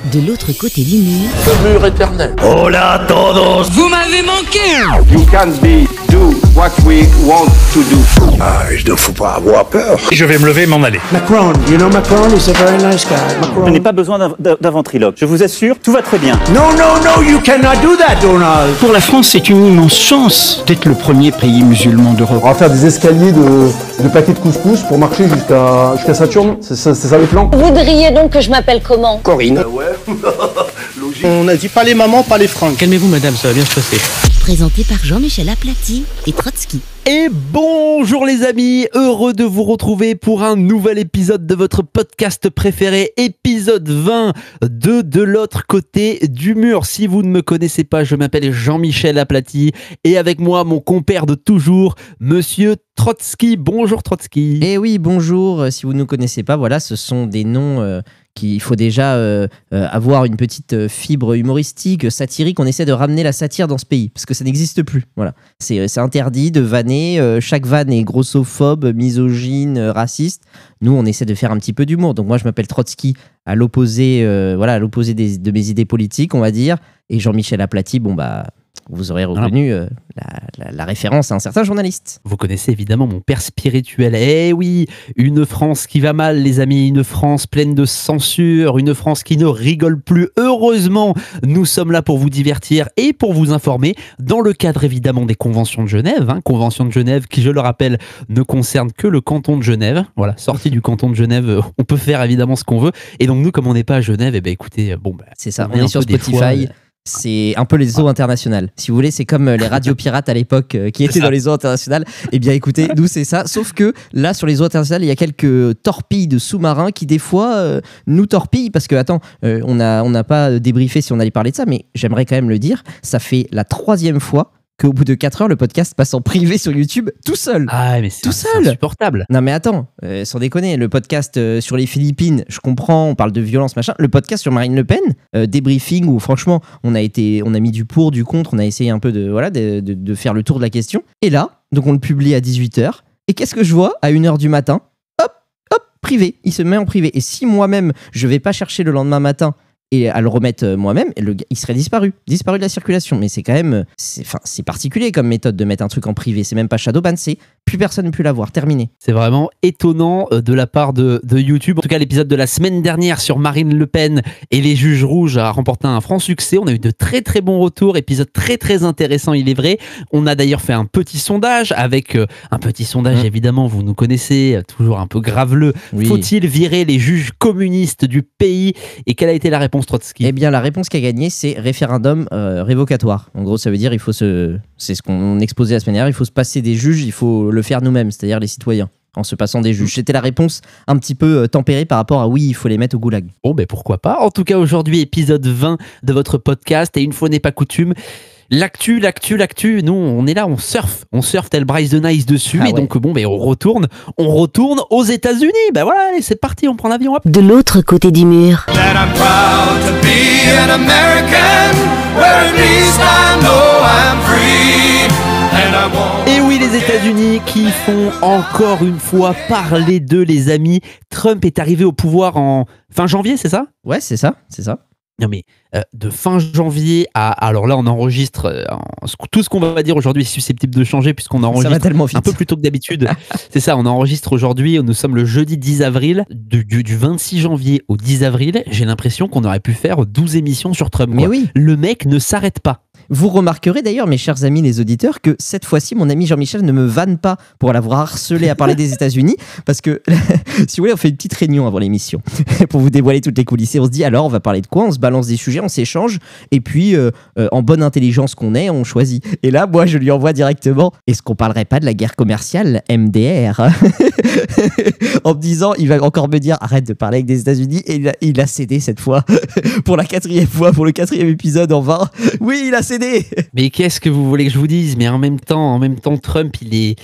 De l'autre côté du mur. Le mur éternel. Hola todos. Vous m'avez manqué. You can do what we want to do. Ah, il ne faut pas avoir peur. Je vais me lever et m'en aller. Macron, you know Macron is a very nice guy. Macron. Je n'ai pas besoin d'un ventriloque. Je vous assure, tout va très bien. No, you cannot do that, Donald. Pour la France, c'est une immense chance d'être le premier pays musulman d'Europe. On va faire des escaliers de paquets de couscous pour marcher jusqu'à Saturne. C'est ça le plan. Vous voudriez donc que je m'appelle comment? Corinne. Ouais. Logique. On a dit pas les mamans, pas les fringues. Calmez-vous madame, ça va bien se passer. Présenté par Jean-Michel Aplati et Trotsky. Et bonjour les amis, heureux de vous retrouver pour un nouvel épisode de votre podcast préféré, épisode 20 de l'autre côté du mur. Si vous ne me connaissez pas, je m'appelle Jean-Michel Aplati et avec moi mon compère de toujours, monsieur Trotsky. Bonjour Trotsky. Eh oui, bonjour. Si vous ne nous connaissez pas, voilà, ce sont des noms qu'il faut déjà avoir une petite fibre humoristique, satirique. On essaie de ramener la satire dans ce pays, parce que ça n'existe plus. Voilà. C'est interdit de vanner. Chaque vanne est grossophobe, misogyne, raciste. Nous, on essaie de faire un petit peu d'humour. Donc moi, je m'appelle Trotsky, à l'opposé de mes idées politiques, on va dire. Et Jean-Michel Aplati, vous aurez reconnu la référence à un certain journaliste. Vous connaissez évidemment mon père spirituel. Eh oui, une France qui va mal, les amis. Une France pleine de censure. Une France qui ne rigole plus. Heureusement, nous sommes là pour vous divertir et pour vous informer dans le cadre évidemment des conventions de Genève. Convention de Genève qui, je le rappelle, ne concerne que le canton de Genève. Voilà, sorti du canton de Genève, on peut faire évidemment ce qu'on veut. Et donc nous, comme on n'est pas à Genève, écoutez, c'est ça, on est sur Spotify. C'est un peu les eaux internationales. Si vous voulez, c'est comme les radios pirates à l'époque qui étaient dans les eaux internationales. Eh bien, écoutez, nous, c'est ça. Sauf que là, sur les eaux internationales, il y a quelques torpilles de sous-marins qui, des fois, nous torpillent. Parce que, attends, on n'a pas débriefé si on allait parler de ça, mais j'aimerais quand même le dire. Ça fait la 3e fois qu'au bout de 4 heures, le podcast passe en privé sur YouTube tout seul. Ah, mais c'est insupportable. Non, mais attends, sans déconner, le podcast sur les Philippines, je comprends, on parle de violence, machin. Le podcast sur Marine Le Pen, débriefing, où franchement, on a mis du pour, du contre, on a essayé un peu de faire le tour de la question. Et là, donc on le publie à 18h. Et qu'est-ce que je vois à 1h du matin? Hop, privé. Il se met en privé. Et si moi-même, je vais pas chercher le lendemain matin et à le remettre moi-même, il serait disparu de la circulation. Mais c'est quand même, c'est particulier comme méthode de mettre un truc en privé. C'est même pas shadowban, c'est plus personne ne peut l'avoir, terminé. C'est vraiment étonnant de la part de YouTube. En tout cas, l'épisode de la semaine dernière sur Marine Le Pen et les juges rouges a remporté un franc succès. On a eu de très très bons retours, épisode très très intéressant, il est vrai. On a d'ailleurs fait un petit sondage évidemment, vous nous connaissez, toujours un peu graveleux. Oui. Faut-il virer les juges communistes du pays? Et quelle a été la réponse, Trotsky? Eh bien, la réponse qui a gagné, c'est référendum révocatoire. En gros, ça veut dire, c'est ce qu'on exposait la semaine dernière, il faut se passer des juges, il faut le faire nous-mêmes, c'est-à-dire les citoyens, en se passant des juges. C'était la réponse un petit peu tempérée par rapport à oui, il faut les mettre au goulag. Bon, pourquoi pas. En tout cas, aujourd'hui, épisode 20 de votre podcast, et une fois n'est pas coutume, l'actu, nous on est là, on surfe tel Bryce the Nice dessus, et donc on retourne aux États-Unis. Voilà, allez, c'est parti, on prend l'avion. Hop. De l'autre côté du mur. Et oui, les États-Unis qui font encore une fois parler d'eux, les amis. Trump est arrivé au pouvoir en fin janvier, c'est ça? Ouais, c'est ça. Non mais de fin janvier à... Alors là, on enregistre... tout ce qu'on va dire aujourd'hui est susceptible de changer puisqu'on enregistre un peu plus tôt que d'habitude. C'est ça, on enregistre aujourd'hui, nous sommes le jeudi 10 avril. Du 26 janvier au 10 avril, j'ai l'impression qu'on aurait pu faire 12 émissions sur Trump. Mais oui. Le mec ne s'arrête pas. Vous remarquerez d'ailleurs, mes chers amis les auditeurs, que cette fois-ci, mon ami Jean-Michel ne me vanne pas pour l'avoir harcelé à parler des États-Unis, parce que, si vous voulez, on fait une petite réunion avant l'émission pour vous dévoiler toutes les coulisses. Et on se dit, alors, on va parler de quoi? On se balance des sujets, on s'échange, et puis, en bonne intelligence qu'on est, on choisit. Et là, moi, je lui envoie directement, est-ce qu'on parlerait pas de la guerre commerciale MDR? En me disant, il va encore me dire, arrête de parler avec des États-Unis, et il a cédé cette fois, pour la 4e fois, pour le 4e épisode en 20. Oui, il a cédé. Mais qu'est-ce que vous voulez que je vous dise? Mais en même temps, Trump, il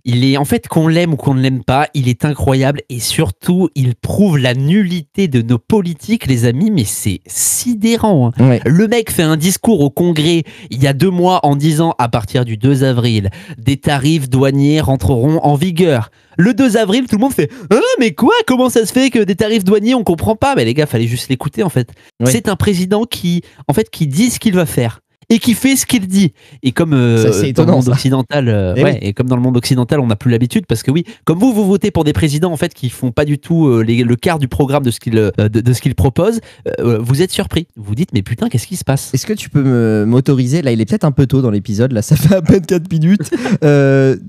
Il est, en fait, qu'on l'aime ou qu'on ne l'aime pas, il est incroyable et surtout, il prouve la nullité de nos politiques, les amis, mais c'est sidérant. Hein. Ouais. Le mec fait un discours au Congrès il y a 2 mois en disant à partir du 2 avril, des tarifs douaniers rentreront en vigueur. Le 2 avril, tout le monde fait « Ah, mais quoi? Comment ça se fait que des tarifs douaniers, on comprend pas ?» Mais les gars, fallait juste l'écouter, en fait. Ouais. C'est un président qui dit ce qu'il va faire. Et qui fait ce qu'il dit. Et comme c'est dans le étonnant, monde ça. occidental, et comme dans le monde occidental, on n'a plus l'habitude parce que oui, comme vous votez pour des présidents en fait qui font pas du tout le quart du programme de ce qu'ils proposent, vous êtes surpris. Vous vous dites mais putain, qu'est-ce qui se passe? Est-ce que tu peux m'autoriser, là il est peut-être un peu tôt dans l'épisode, là ça fait à peine 4 minutes,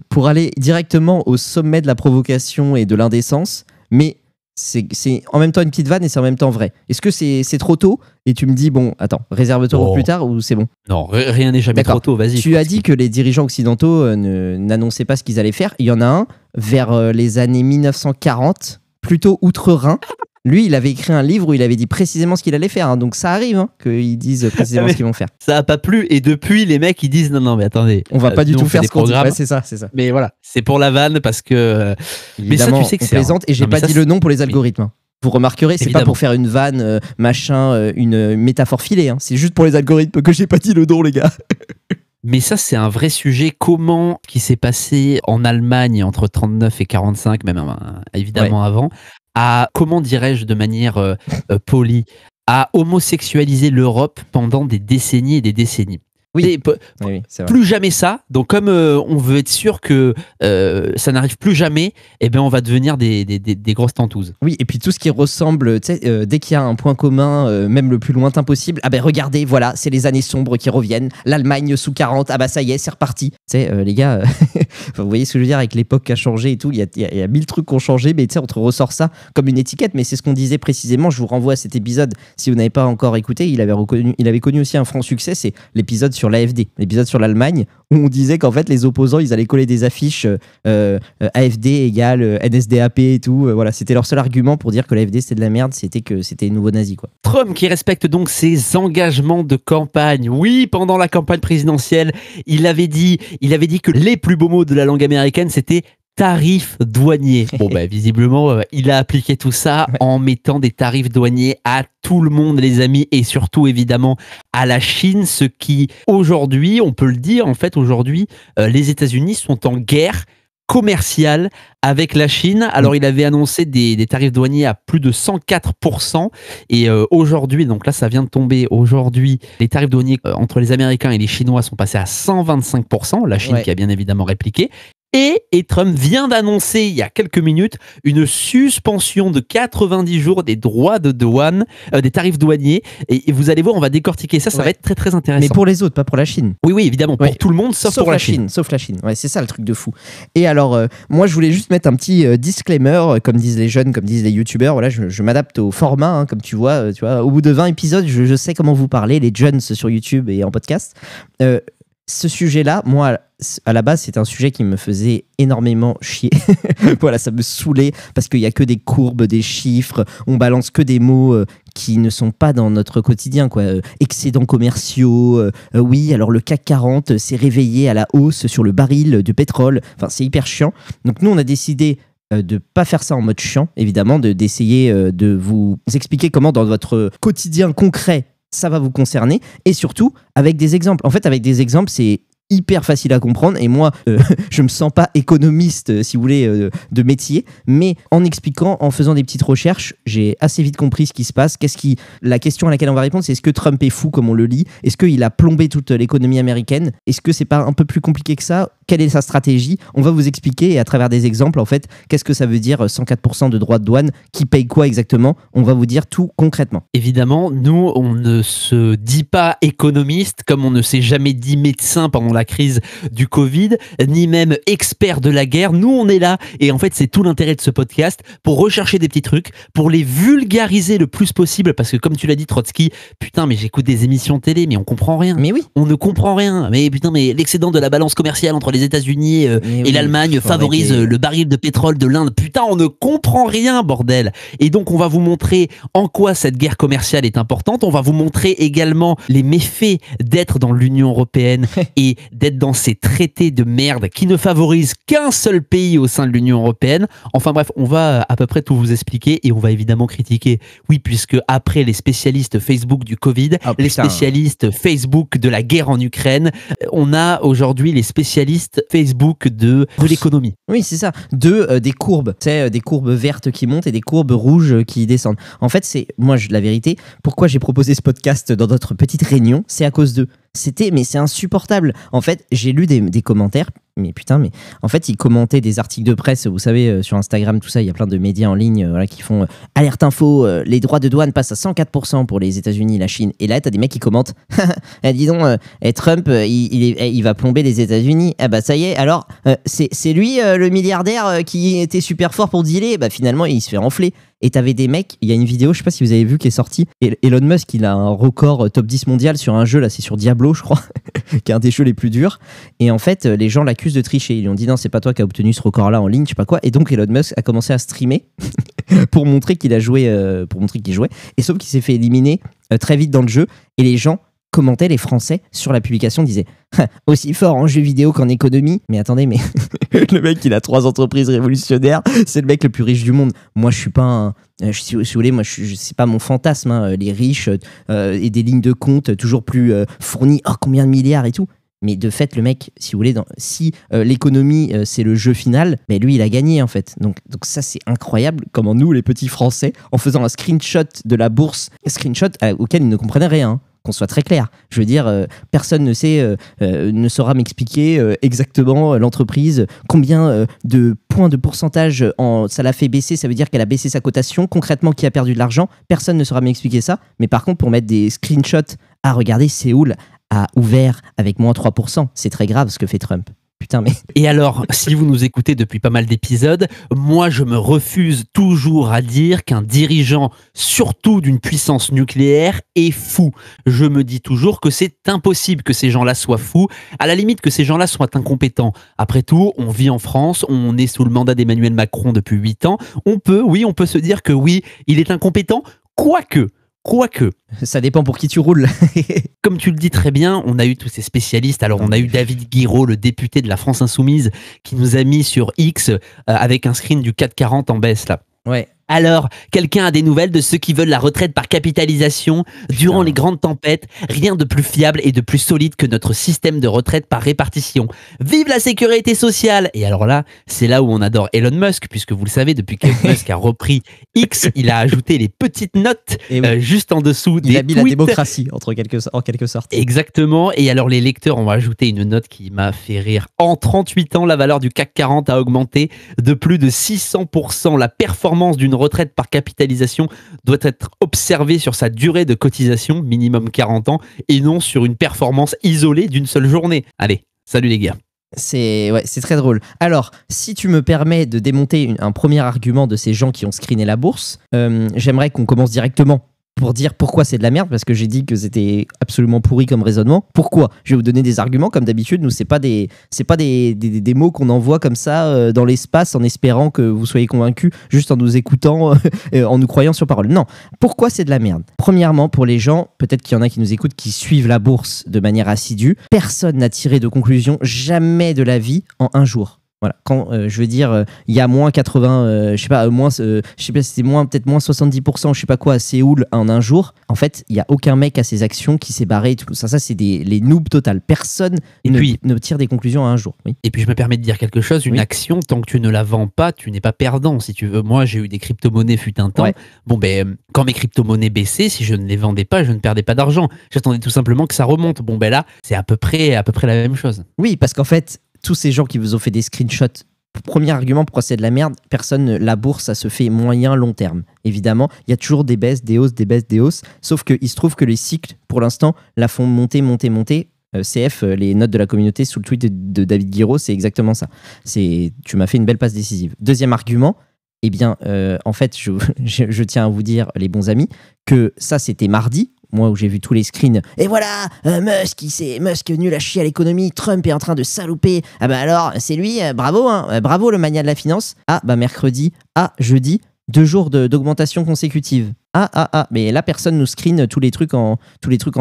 pour aller directement au sommet de la provocation et de l'indécence, mais c'est en même temps une petite vanne et c'est en même temps vrai. Est-ce que c'est trop tôt et tu me dis bon attends, réserve-toi pour plus tard ou c'est bon? Non, rien n'est jamais trop tôt, vas-y. Tu as dit que les dirigeants occidentaux n'annonçaient pas ce qu'ils allaient faire. Il y en a un vers les années 1940, plutôt outre-Rhin. Lui, il avait écrit un livre où il avait dit précisément ce qu'il allait faire. Hein. Donc ça arrive qu'ils disent précisément ce qu'ils vont faire. Ça a pas plu et depuis les mecs ils disent non mais attendez, on va pas du tout faire ce qu'on dit. Ouais, c'est ça. Mais voilà, c'est pour la vanne parce que évidemment, mais ça tu sais que on plaisante et j'ai pas dit le nom pour les algorithmes. Hein. Vous remarquerez, c'est pas pour faire une vanne, une métaphore filée. Hein. C'est juste pour les algorithmes que j'ai pas dit le nom, les gars. Mais ça, c'est un vrai sujet. Comment qui s'est passé en Allemagne entre 39 et 45, même évidemment avant, à, comment dirais-je de manière polie, à homosexualiser l'Europe pendant des décennies et des décennies. Oui, c'est vrai. Plus jamais ça. Donc comme on veut être sûr que ça n'arrive plus jamais, eh ben on va devenir des grosses tentouses. Oui, et puis tout ce qui ressemble, dès qu'il y a un point commun, même le plus lointain possible, ah ben regardez, voilà, c'est les années sombres qui reviennent. L'Allemagne sous 40, ah bah ça y est, c'est reparti. Tu sais, les gars, vous voyez ce que je veux dire avec l'époque qui a changé et tout, il y a 1000 trucs qui ont changé, mais tu sais, on te ressort ça comme une étiquette, mais c'est ce qu'on disait précisément. Je vous renvoie à cet épisode, si vous n'avez pas encore écouté, il avait connu aussi un franc succès, c'est l'épisode sur l'AfD, l'épisode sur l'Allemagne, où on disait qu'en fait les opposants ils allaient coller des affiches AfD égale NSDAP et tout, voilà, c'était leur seul argument pour dire que l'AfD c'était de la merde, c'était que c'était les nouveaux nazis quoi. Trump qui respecte donc ses engagements de campagne. Oui, pendant la campagne présidentielle, il avait dit que les plus beaux mots de la langue américaine c'était tarifs douaniers. Bon, bah, visiblement, il a appliqué tout ça en mettant des tarifs douaniers à tout le monde, les amis, et surtout, évidemment, à la Chine, ce qui, aujourd'hui, on peut le dire, en fait, aujourd'hui, les États-Unis sont en guerre commerciale avec la Chine. Alors, il avait annoncé des tarifs douaniers à plus de 104%. Et aujourd'hui, donc là, ça vient de tomber. Aujourd'hui, les tarifs douaniers entre les Américains et les Chinois sont passés à 125%. La Chine qui a bien évidemment répliqué. Et Trump vient d'annoncer il y a quelques minutes une suspension de 90 jours des droits de douane, des tarifs douaniers. Et vous allez voir, on va décortiquer ça, ça va être très très intéressant. Mais pour les autres, pas pour la Chine. Oui, évidemment, pour tout le monde, sauf pour la Chine. Sauf la Chine, ouais, c'est ça le truc de fou. Et alors, moi je voulais juste mettre un petit disclaimer, comme disent les jeunes, comme disent les youtubeurs, voilà, je m'adapte au format, hein, comme tu vois, au bout de 20 épisodes, je sais comment vous parler, les jeunes sur YouTube et en podcast. Ce sujet-là, moi, à la base, c'est un sujet qui me faisait énormément chier. Voilà, ça me saoulait parce qu'il n'y a que des courbes, des chiffres, on balance que des mots qui ne sont pas dans notre quotidien, quoi. Excédents commerciaux, oui, alors le CAC 40 s'est réveillé à la hausse sur le baril de pétrole. Enfin, c'est hyper chiant. Donc nous, on a décidé de pas faire ça en mode chiant, évidemment, d'essayer de vous expliquer comment dans votre quotidien concret, ça va vous concerner, et surtout avec des exemples. En fait, avec des exemples, c'est hyper facile à comprendre, et moi je me sens pas économiste, si vous voulez, de métier, mais en expliquant, en faisant des petites recherches, j'ai assez vite compris ce qui se passe. La question à laquelle on va répondre, c'est est-ce que Trump est fou comme on le lit? Est-ce qu'il a plombé toute l'économie américaine? Est-ce que c'est pas un peu plus compliqué que ça? Quelle est sa stratégie? On va vous expliquer, et à travers des exemples, en fait, qu'est-ce que ça veut dire 104% de droits de douane, qui paye quoi exactement? On va vous dire tout concrètement. Évidemment, nous, on ne se dit pas économiste, comme on ne s'est jamais dit médecin pendant la crise du Covid, ni même expert de la guerre. Nous, on est là, et en fait, c'est tout l'intérêt de ce podcast, pour rechercher des petits trucs, pour les vulgariser le plus possible, parce que comme tu l'as dit, Trotsky, putain, mais j'écoute des émissions télé, mais on comprend rien. Mais oui. On ne comprend rien. Mais putain, mais l'excédent de la balance commerciale entre les États-Unis et l'Allemagne favorise le baril de pétrole de l'Inde. Putain, on ne comprend rien, bordel. Et donc, on va vous montrer en quoi cette guerre commerciale est importante. On va vous montrer également les méfaits d'être dans l'Union européenne et d'être dans ces traités de merde qui ne favorisent qu'un seul pays au sein de l'Union européenne. Enfin bref, on va à peu près tout vous expliquer et on va évidemment critiquer. Oui, puisque après les spécialistes Facebook du Covid, les spécialistes Facebook de la guerre en Ukraine, on a aujourd'hui les spécialistes Facebook de l'économie. Oui, c'est ça. Des courbes. C'est des courbes vertes qui montent et des courbes rouges qui descendent. En fait, la vérité, pourquoi j'ai proposé ce podcast dans notre petite réunion, c'est à cause d'eux. Mais c'est insupportable. En fait, j'ai lu des commentaires. Mais en fait, ils commentaient des articles de presse, vous savez, sur Instagram, tout ça, il y a plein de médias en ligne qui font alerte info, les droits de douane passent à 104% pour les États-Unis et la Chine. Et là, t'as des mecs qui commentent, dis donc, Trump, il va plomber les États-Unis. Ah bah ça y est, alors, c'est lui le milliardaire qui était super fort pour dealer. Bah finalement, il se fait enfler. Et t'avais des mecs, il y a une vidéo, je sais pas si vous avez vu, qui est sortie. Elon Musk, il a un record top 10 mondial sur un jeu, là, c'est sur Diablo, je crois, qui est un des jeux les plus durs. Et en fait, les gens l'accusent de tricher. Ils lui ont dit non, c'est pas toi qui as obtenu ce record-là en ligne, je sais pas quoi. Et donc Elon Musk a commencé à streamer pour montrer qu'il a joué, qu'il jouait. Et sauf qu'il s'est fait éliminer très vite dans le jeu. Et les gens commentaient, les Français, sur la publication, disaient aussi fort en jeu vidéo qu'en économie. Mais attendez, mais le mec, il a 3 entreprises révolutionnaires. C'est le mec le plus riche du monde. Moi, je suis pas si vous voulez, moi, c'est pas mon fantasme, hein, les riches et des lignes de compte toujours plus fournies. Oh, combien de milliards et tout. Mais de fait, le mec, si vous voulez, si l'économie, c'est le jeu final, mais lui, il a gagné, en fait. Donc ça, c'est incroyable comment nous, les petits Français, en faisant un screenshot de la bourse, auquel ils ne comprenaient rien, hein, qu'on soit très clair. Je veux dire, personne ne saura m'expliquer exactement l'entreprise, combien de points de pourcentage ça l'a fait baisser, ça veut dire qu'elle a baissé sa cotation, concrètement, qui a perdu de l'argent, personne ne saura m'expliquer ça. Mais par contre, pour mettre des screenshots, regardez, Séoul a ouvert avec moins 3%. C'est très grave ce que fait Trump. Putain, mais... Et alors, si vous nous écoutez depuis pas mal d'épisodes, moi je me refuse toujours à dire qu'un dirigeant, surtout d'une puissance nucléaire, est fou. Je me dis toujours que c'est impossible que ces gens-là soient fous, à la limite que ces gens-là soient incompétents. Après tout, on vit en France, on est sous le mandat d'Emmanuel Macron depuis 8 ans, on peut se dire que oui, il est incompétent, quoique. Ça dépend pour qui tu roules. Comme tu le dis très bien, on a eu tous ces spécialistes. Alors, on a eu David Guiraud, le député de la France Insoumise, qui nous a mis sur X avec un screen du 440 en baisse, là. Ouais. Alors, quelqu'un a des nouvelles de ceux qui veulent la retraite par capitalisation durant les grandes tempêtes? Rien de plus fiable et de plus solide que notre système de retraite par répartition. Vive la sécurité sociale! Et alors là, c'est là où on adore Elon Musk, puisque vous le savez, depuis qu'Elon Musk a repris X, il a ajouté les petites notes juste en dessous des tweets. Il a mis la démocratie, en quelque sorte. Exactement. Et alors, les lecteurs ont ajouté une note qui m'a fait rire. En 38 ans, la valeur du CAC 40 a augmenté de plus de 600%. La performance d'une retraite par capitalisation doit être observée sur sa durée de cotisation, minimum 40 ans, et non sur une performance isolée d'une seule journée. Allez, salut les gars. C'est très drôle. Alors, si tu me permets de démonter un premier argument de ces gens qui ont screené la bourse, j'aimerais qu'on commence directement pour dire pourquoi c'est de la merde, parce que j'ai dit que c'était absolument pourri comme raisonnement. Pourquoi? Je vais vous donner des arguments, comme d'habitude. Nous, c'est pas des mots qu'on envoie comme ça dans l'espace en espérant que vous soyez convaincus, juste en nous écoutant, en nous croyant sur parole. Non. Pourquoi c'est de la merde? Premièrement, pour les gens, peut-être qu'il y en a qui nous écoutent, qui suivent la bourse de manière assidue, personne n'a tiré de conclusion jamais de la vie en un jour. Voilà, quand je veux dire, il y a moins 80, je sais pas si c'était peut-être moins 70%, je sais pas quoi, à Séoul en un jour. En fait, il y a aucun mec à ses actions qui s'est barré et tout. Ça c'est les noobs total. Personne ne tire des conclusions à un jour. Oui. Et puis je me permets de dire quelque chose, une action, tant que tu ne la vends pas, tu n'es pas perdant. Si tu veux, moi j'ai eu des crypto-monnaies fut un temps. Ouais. Bon quand mes crypto-monnaies baissaient, si je ne les vendais pas, je ne perdais pas d'argent. J'attendais tout simplement que ça remonte. Bon là, c'est à peu près la même chose. Oui, parce qu'en fait, tous ces gens qui vous ont fait des screenshots, premier argument pourquoi c'est de la merde, la bourse, ça se fait moyen long terme. Évidemment, il y a toujours des baisses, des hausses, des baisses, des hausses, sauf qu'il se trouve que les cycles, pour l'instant, la font monter. CF, les notes de la communauté sous le tweet de David Guiraud, c'est exactement ça. Tu m'as fait une belle passe décisive. Deuxième argument, en fait, je tiens à vous dire, les bons amis, que ça, c'était mardi. Moi, où j'ai vu tous les screens. Et voilà, Musk nul à chier à l'économie, Trump est en train de saloper. Ah bah alors, c'est lui, bravo, hein, bravo le mania de la finance. Ah bah mercredi, jeudi, 2 jours d'augmentation consécutive. Mais là, personne nous screen tous les trucs en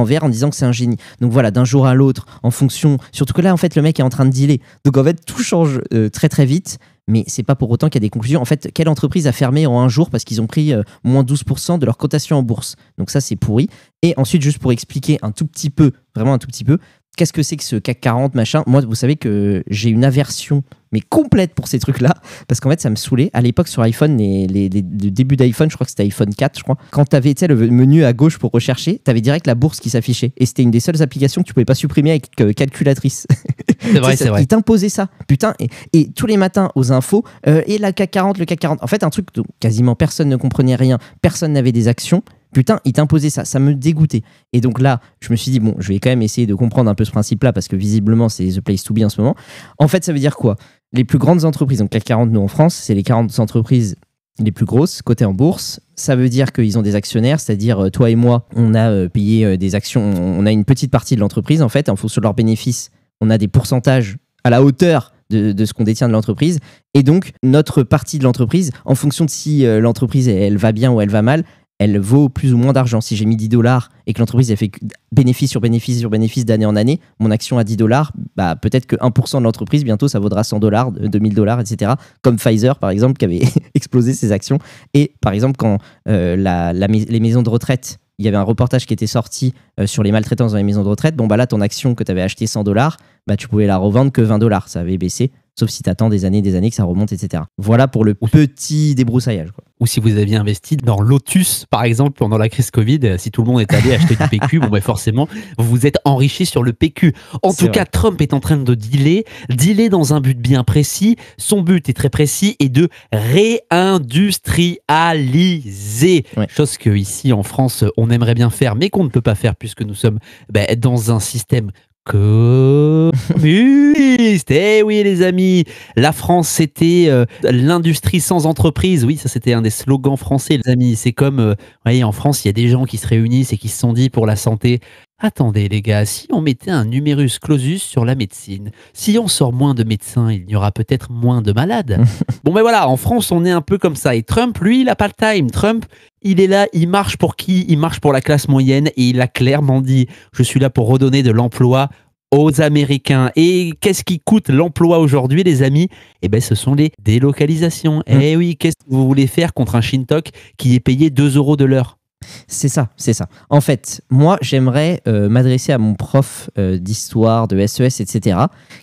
vert en disant que c'est un génie. Donc voilà, d'un jour à l'autre, en fonction. Surtout que là, en fait, le mec est en train de dealer. Donc en fait, tout change très très vite. Mais c'est pas pour autant qu'il y a des conclusions. En fait, quelle entreprise a fermé en un jour parce qu'ils ont pris moins 12% de leur cotation en bourse? Donc ça, c'est pourri. Et ensuite, juste pour expliquer un tout petit peu, vraiment un tout petit peu, qu'est-ce que c'est que ce CAC 40 machin? Moi, vous savez que j'ai une aversion mais complète pour ces trucs-là, parce qu'en fait, ça me saoulait. À l'époque, sur iPhone, le début d'iPhone, je crois que c'était iPhone 4, je crois, quand t'avais le menu à gauche pour rechercher, t'avais direct la bourse qui s'affichait. Et c'était une des seules applications que tu pouvais pas supprimer avec calculatrice. C'est vrai, c'est vrai. Ils t'imposaient ça. Putain, et tous les matins aux infos, et le CAC 40. En fait, un truc dont quasiment personne ne comprenait rien, personne n'avait des actions. Putain, il t'imposait ça me dégoûtait. Et donc là, je me suis dit, bon, je vais quand même essayer de comprendre un peu ce principe-là, parce que visiblement, c'est the place to be en ce moment. En fait, ça veut dire quoi? Les plus grandes entreprises, donc CAC 40, nous en France, c'est les 40 entreprises les plus grosses, cotées en bourse. Ça veut dire qu'ils ont des actionnaires, c'est-à-dire toi et moi, on a payé des actions, on a une petite partie de l'entreprise, en fait, en fonction de leurs bénéfices, on a des pourcentages à la hauteur de ce qu'on détient de l'entreprise. Et donc, notre partie de l'entreprise, en fonction de si l'entreprise, elle va bien ou elle va mal, elle vaut plus ou moins d'argent. Si j'ai mis $10 et que l'entreprise elle fait bénéfice sur bénéfice sur bénéfice d'année en année, mon action à $10, bah, peut-être que 1% de l'entreprise, bientôt, ça vaudra $100, $2000, etc. Comme Pfizer, par exemple, qui avait explosé ses actions. Et par exemple, quand les maisons de retraite, il y avait un reportage qui était sorti sur les maltraitances dans les maisons de retraite, bon, bah là, ton action que tu avais acheté $100, bah, tu pouvais la revendre que $20. Ça avait baissé. Sauf si tu attends des années que ça remonte, etc. Voilà pour le petit débroussaillage, quoi. Ou si vous aviez investi dans Lotus, par exemple, pendant la crise Covid, si tout le monde est allé acheter du PQ, bon, ben forcément, vous vous êtes enrichi sur le PQ. En tout cas, Trump est en train de dealer dans un but bien précis. Son but est très précis et de réindustrialiser. Ouais. Chose que ici en France, on aimerait bien faire, mais qu'on ne peut pas faire puisque nous sommes dans un système communiste. Eh oui, les amis, la France, c'était l'industrie sans entreprise. Oui, ça, c'était un des slogans français, les amis. C'est comme, vous voyez, en France, il y a des gens qui se réunissent et qui se sont dit pour la santé, attendez, les gars, si on mettait un numerus clausus sur la médecine, si on sort moins de médecins, il y aura peut-être moins de malades. Bon, ben voilà, en France, on est un peu comme ça. Et Trump, lui, il n'a pas le time. Trump, il est là, il marche pour qui? Il marche pour la classe moyenne et il a clairement dit, je suis là pour redonner de l'emploi aux Américains. Et qu'est-ce qui coûte l'emploi aujourd'hui, les amis? Eh ben, ce sont les délocalisations. Eh oui, qu'est-ce que vous voulez faire contre un Shintok qui est payé 2 € de l'heure? C'est ça. En fait, moi, j'aimerais m'adresser à mon prof d'histoire, de SES, etc.,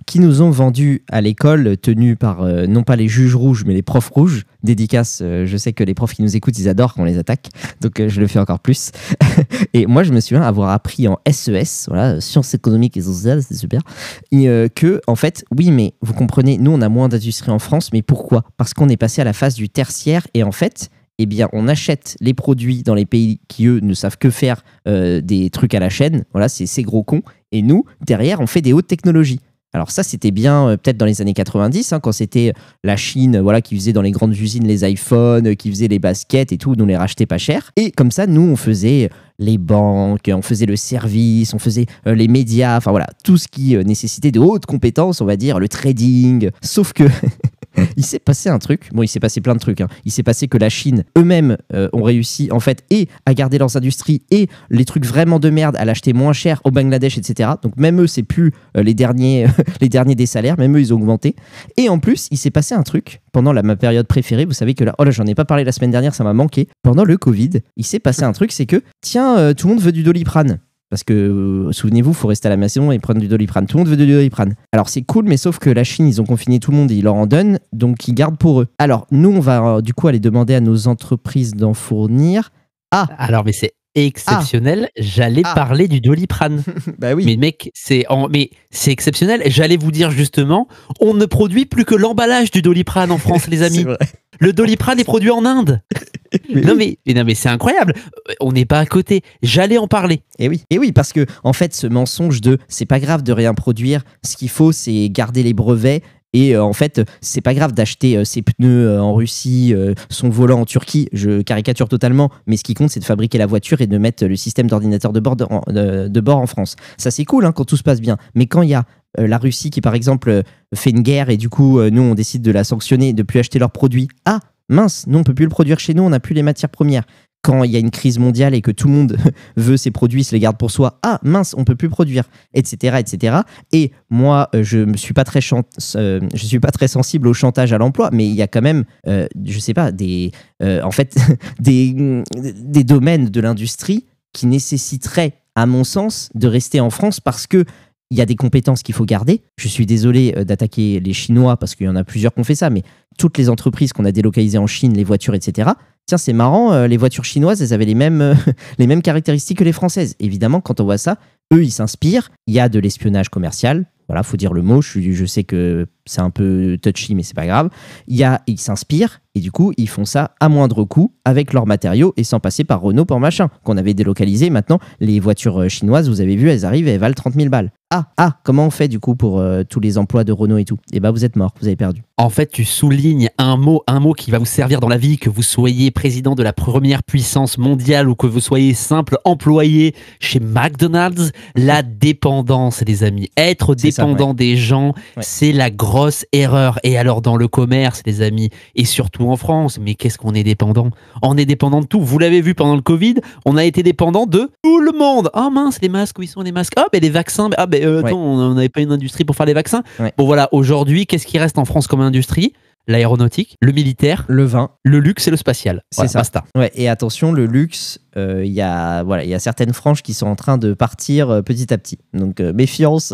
qui nous ont vendu à l'école, tenus par, non pas les juges rouges, mais les profs rouges. Dédicace, je sais que les profs qui nous écoutent, ils adorent quand on les attaque, donc je le fais encore plus. Et moi, je me souviens avoir appris en SES, voilà, sciences économiques et sociales, c'est super, que, en fait, oui, mais vous comprenez, nous, on a moins d'industrie en France, mais pourquoi? Parce qu'on est passé à la phase du tertiaire, et en fait, eh bien, on achète les produits dans les pays qui, eux, ne savent que faire des trucs à la chaîne. Voilà, c'est ces gros cons. Et nous, derrière, on fait des hautes technologies. Alors ça, c'était bien peut-être dans les années 90, quand c'était la Chine qui faisait dans les grandes usines les iPhones, qui faisait les baskets et tout, nous les rachetait pas cher. Et comme ça, nous, on faisait les banques, on faisait le service, on faisait les médias, enfin voilà, tout ce qui nécessitait de hautes compétences, on va dire, le trading. Sauf que... il s'est passé un truc, bon il s'est passé plein de trucs, il s'est passé que la Chine eux-mêmes ont réussi en fait et à garder leurs industries et les trucs vraiment de merde à l'acheter moins cher au Bangladesh, etc. Donc même eux c'est plus les derniers des salaires, même eux ils ont augmenté. Et en plus il s'est passé un truc pendant ma période préférée, vous savez que là, j'en ai pas parlé la semaine dernière, ça m'a manqué. Pendant le Covid, il s'est passé un truc, c'est que tiens, tout le monde veut du Doliprane. Parce que, souvenez-vous, il faut rester à la maison et prendre du Doliprane. Tout le monde veut du Doliprane. Alors, c'est cool, mais sauf que la Chine, ils ont confiné tout le monde et ils leur en donnent, donc ils gardent pour eux. Alors, nous, on va du coup aller demander à nos entreprises d'en fournir. Ah! Alors, mais c'est exceptionnel. J'allais parler du Doliprane. Bah oui. Mais mec, c'est exceptionnel. J'allais vous dire justement, on ne produit plus que l'emballage du Doliprane en France, les amis. Le Doliprane est produit en Inde. Non mais c'est incroyable. On n'est pas à côté. J'allais en parler. Et oui, parce que en fait, ce mensonge de c'est pas grave de rien produire. Ce qu'il faut, c'est garder les brevets. Et en fait, c'est pas grave d'acheter ses pneus en Russie, son volant en Turquie. Je caricature totalement, mais ce qui compte, c'est de fabriquer la voiture et de mettre le système d'ordinateur de bord en France. Ça, c'est cool quand tout se passe bien. Mais quand il y a la Russie qui, par exemple, fait une guerre et du coup, nous, on décide de la sanctionner, de plus acheter leurs produits. Ah, mince, nous, on peut plus le produire chez nous, on n'a plus les matières premières. quand il y a une crise mondiale et que tout le monde veut ses produits, se les garde pour soi, ah mince, on peut plus produire, etc., etc. Et moi, je ne suis pas très sensible au chantage à l'emploi, mais il y a quand même, je sais pas, des domaines de l'industrie qui nécessiteraient, à mon sens, de rester en France parce que il y a des compétences qu'il faut garder. Je suis désolé d'attaquer les Chinois parce qu'il y en a plusieurs qui ont fait ça, mais toutes les entreprises qu'on a délocalisées en Chine, les voitures, etc. Tiens, c'est marrant, les voitures chinoises, elles avaient les mêmes caractéristiques que les françaises. Évidemment, quand on voit ça, eux, ils s'inspirent. Il y a de l'espionnage commercial. Voilà, faut dire le mot. Je sais que c'est un peu touchy, mais c'est pas grave. Ils s'inspirent et du coup, ils font ça à moindre coût avec leurs matériaux et sans passer par Renault pour machin qu'on avait délocalisé. Maintenant, les voitures chinoises, vous avez vu, elles arrivent et elles valent 30 000 balles. Comment on fait du coup pour tous les emplois de Renault et tout? Eh ben, vous êtes mort, vous avez perdu. En fait, tu soulignes un mot qui va vous servir dans la vie, que vous soyez président de la première puissance mondiale ou que vous soyez simple employé chez McDonald's. La dépendance, les amis. Être dépendant des gens, c'est la grosse erreur. Et alors, dans le commerce, les amis, et surtout en France, mais qu'est-ce qu'on est dépendant? On est dépendant de tout. Vous l'avez vu pendant le Covid, on a été dépendant de tout le monde. Oh mince, les masques, où ils sont les masques? Ah, ben les vaccins, attends, on n'avait pas une industrie pour faire les vaccins. Bon voilà, aujourd'hui, qu'est-ce qui reste en France comme industrie? L'aéronautique, le militaire, le vin, le luxe et le spatial. C'est ça. Basta. Ouais, et attention, le luxe, il y a certaines franges qui sont en train de partir petit à petit. Donc méfiance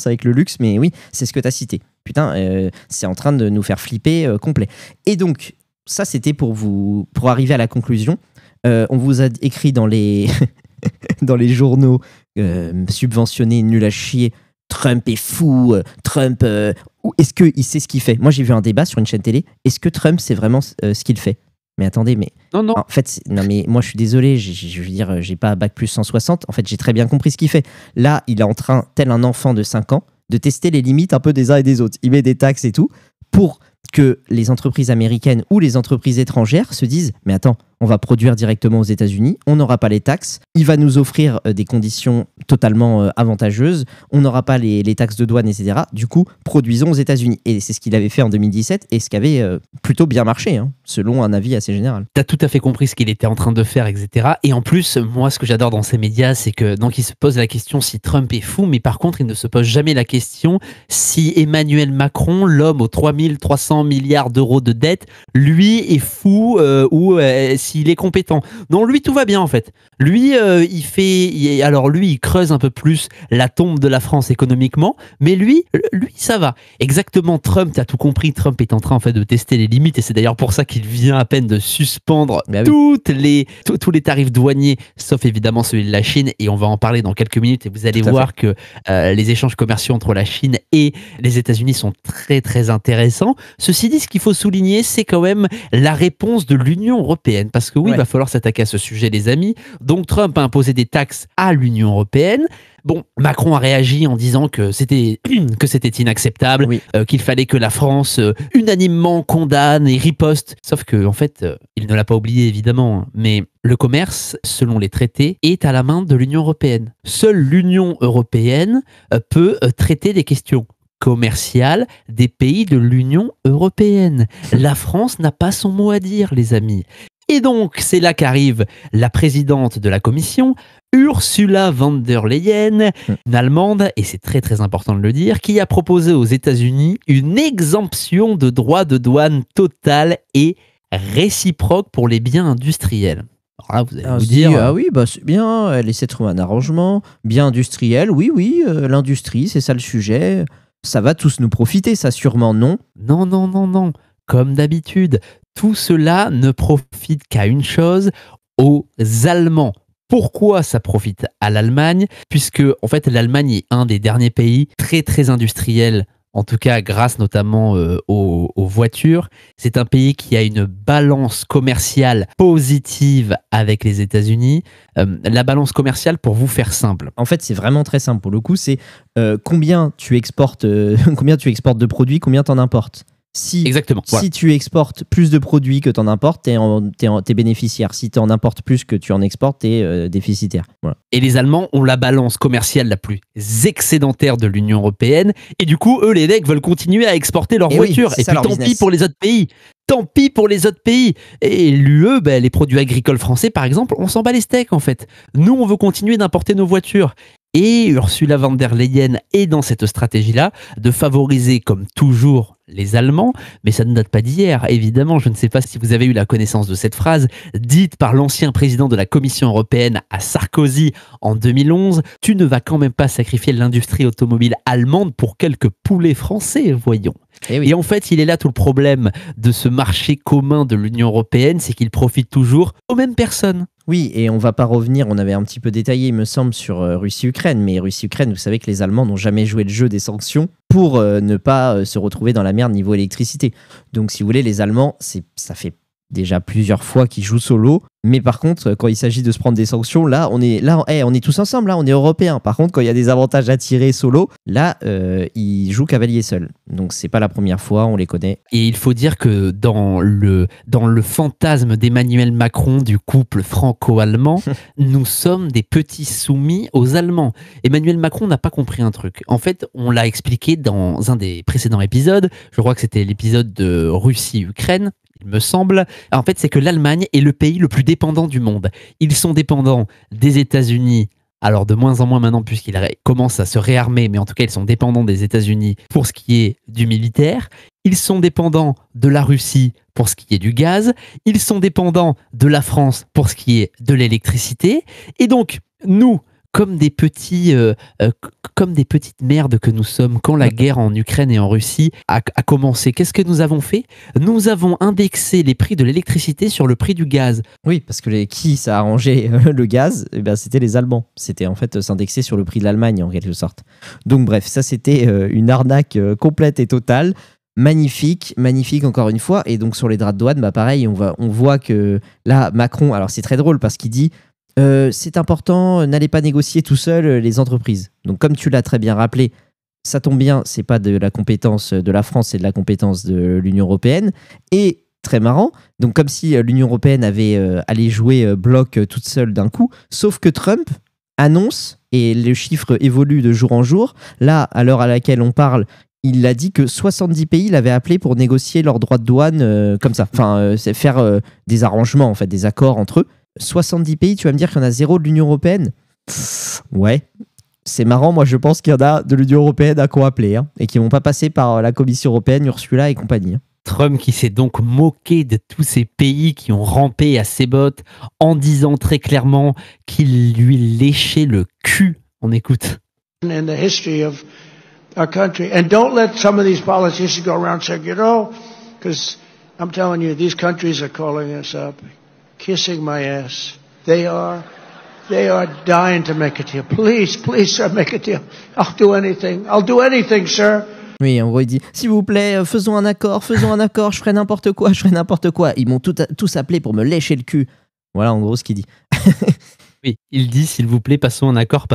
avec le luxe, mais oui, c'est ce que tu as cité. Putain, c'est en train de nous faire flipper complet. Et donc, ça c'était pour arriver à la conclusion. On vous a écrit dans les dans les journaux subventionnés, nul à chier. Trump est fou, Trump... est-ce qu'il sait ce qu'il fait? Moi, j'ai vu un débat sur une chaîne télé. Est-ce que Trump sait vraiment ce qu'il fait? Mais attendez, mais... Non. En fait, non, mais moi, je suis désolé, je veux dire, j'ai pas bac plus 160. En fait, j'ai très bien compris ce qu'il fait. Là, il est en train, tel un enfant de 5 ans, de tester les limites un peu des uns et des autres. Il met des taxes et tout pour que les entreprises américaines ou les entreprises étrangères se disent « Mais attends, on va produire directement aux États-Unis, on n'aura pas les taxes, il va nous offrir des conditions totalement avantageuses, on n'aura pas les taxes de douane, etc. Du coup, produisons aux États-Unis. » Et c'est ce qu'il avait fait en 2017 et ce qui avait plutôt bien marché, hein, selon un avis assez général. T'as tout à fait compris ce qu'il était en train de faire, etc. Et en plus, moi, ce que j'adore dans ces médias, c'est que donc il se pose la question si Trump est fou, mais par contre, il ne se pose jamais la question si Emmanuel Macron, l'homme aux 3 milliards d'euros de dette, lui est fou ou s'il est compétent. Non, lui, tout va bien en fait. Lui, il creuse un peu plus la tombe de la France économiquement, mais lui, ça va. Exactement, Trump, t'as tout compris, Trump est en train en fait de tester les limites et c'est d'ailleurs pour ça qu'il vient à peine de suspendre tous les tarifs douaniers, sauf évidemment celui de la Chine, et on va en parler dans quelques minutes et vous allez voir que les échanges commerciaux entre la Chine et les États-Unis sont très très intéressants. Ceci dit, ce qu'il faut souligner, c'est quand même la réponse de l'Union européenne, parce que oui, il va falloir s'attaquer à ce sujet, les amis. Donc Trump a imposé des taxes à l'Union européenne. Bon, Macron a réagi en disant que c'était inacceptable, qu'il fallait que la France unanimement condamne et riposte. Sauf que, en fait, il ne l'a pas oublié évidemment, mais le commerce, selon les traités, est à la main de l'Union européenne. Seule l'Union européenne peut traiter des questions commerciale des pays de l'Union européenne. La France n'a pas son mot à dire, les amis. Et donc, c'est là qu'arrive la présidente de la Commission, Ursula von der Leyen, une Allemande, et c'est très très important de le dire, qui a proposé aux États-Unis une exemption de droits de douane totale et réciproque pour les biens industriels. Alors là, vous allez vous dire... Ah oui, bah c'est bien, elle essaie de trouver un arrangement, bien industriel, oui, l'industrie, c'est ça le sujet... Ça va tous nous profiter, ça sûrement, non? Non. Comme d'habitude, tout cela ne profite qu'à une chose, aux Allemands. Pourquoi ça profite à l'Allemagne? Puisque, en fait, l'Allemagne est un des derniers pays très, très industriels, en tout cas grâce notamment aux voitures. C'est un pays qui a une balance commerciale positive avec les États-Unis. La balance commerciale, pour vous faire simple. En fait, c'est vraiment très simple. Pour le coup, c'est combien tu exportes de produits, combien tu en importes. Exactement. Si tu exportes plus de produits que tu en importes, t'es bénéficiaire. Si tu en importes plus que tu en exportes, t'es déficitaire. Voilà. Et les Allemands ont la balance commerciale la plus excédentaire de l'Union européenne. Et du coup, eux, les mecs, veulent continuer à exporter leurs voitures. Et puis tant pis pour les autres pays. Tant pis pour les autres pays. Et l'UE, les produits agricoles français, par exemple, on s'en bat les steaks, en fait. Nous, on veut continuer d'importer nos voitures. Et Ursula von der Leyen est dans cette stratégie-là de favoriser, comme toujours, les Allemands, mais ça ne date pas d'hier. Évidemment, je ne sais pas si vous avez eu la connaissance de cette phrase, dite par l'ancien président de la Commission européenne à Sarkozy en 2011. « Tu ne vas quand même pas sacrifier l'industrie automobile allemande pour quelques poulets français, voyons. » Et en fait, il est là tout le problème de ce marché commun de l'Union européenne, c'est qu'il profite toujours aux mêmes personnes. Oui, et on va pas revenir, on avait un petit peu détaillé, il me semble, sur Russie-Ukraine, mais Russie-Ukraine, vous savez que les Allemands n'ont jamais joué le jeu des sanctions pour ne pas se retrouver dans la merde niveau électricité. Donc si vous voulez, les Allemands, ça fait déjà plusieurs fois qu'ils jouent solo, mais par contre, quand il s'agit de se prendre des sanctions, on est tous ensemble, là, on est européens. Par contre, quand il y a des avantages à tirer solo, là, ils jouent cavalier seul. Donc c'est pas la première fois, on les connaît. Et il faut dire que dans le fantasme d'Emmanuel Macron du couple franco-allemand, nous sommes des petits soumis aux Allemands. Emmanuel Macron n'a pas compris un truc. En fait, on l'a expliqué dans un des précédents épisodes, je crois que c'était l'épisode de Russie-Ukraine, il me semble. En fait, c'est que l'Allemagne est le pays le plus dépendant du monde. Ils sont dépendants des États-Unis, alors de moins en moins maintenant puisqu'ils commencent à se réarmer, mais en tout cas, ils sont dépendants des États-Unis pour ce qui est du militaire. Ils sont dépendants de la Russie pour ce qui est du gaz. Ils sont dépendants de la France pour ce qui est de l'électricité. Et donc, nous, comme des petites merdes que nous sommes, quand la guerre en Ukraine et en Russie a commencé, qu'est-ce que nous avons fait? Nous avons indexé les prix de l'électricité sur le prix du gaz. Oui, parce que qui ça a arrangé le gaz? C'était les Allemands. C'était en fait s'indexer sur le prix de l'Allemagne en quelque sorte. Donc bref, ça c'était une arnaque complète et totale. Magnifique encore une fois. Et donc sur les draps de douane, pareil, on voit que là, Macron, alors c'est très drôle parce qu'il dit c'est important, n'allez pas négocier tout seul les entreprises. Donc comme tu l'as très bien rappelé, ça tombe bien, c'est pas de la compétence de la France, c'est de la compétence de l'Union européenne. Et très marrant, donc comme si l'Union européenne avait allé jouer bloc toute seule d'un coup, sauf que Trump annonce, et le chiffre évolue de jour en jour, là, à l'heure à laquelle on parle, il a dit que 70 pays l'avaient appelé pour négocier leurs droits de douane comme ça. Enfin, c'est faire des arrangements, en fait, des accords entre eux. 70 pays, tu vas me dire qu'il y en a 0 de l'Union européenne? Ouais, c'est marrant. Moi, je pense qu'il y en a de l'Union européenne à quoi appeler et qui ne vont pas passer par la Commission européenne, Ursula et compagnie. Trump qui s'est donc moqué de tous ces pays qui ont rampé à ses bottes en disant très clairement qu'il lui léchait le cul. On écoute. In the history of our country, and don't let some of these politicians go around saying, because I'm telling you, these countries are calling us up, kissing my ass. They are dying to make a deal. Please, sir, make a deal. I'll do anything, sir. Oui, en gros, il dit, s'il vous plaît, faisons un accord, je ferai n'importe quoi. Ils m'ont tous appelé pour me lécher le cul. Voilà, en gros, ce qu'il dit. Oui, il dit, s'il vous plaît, passons un accord.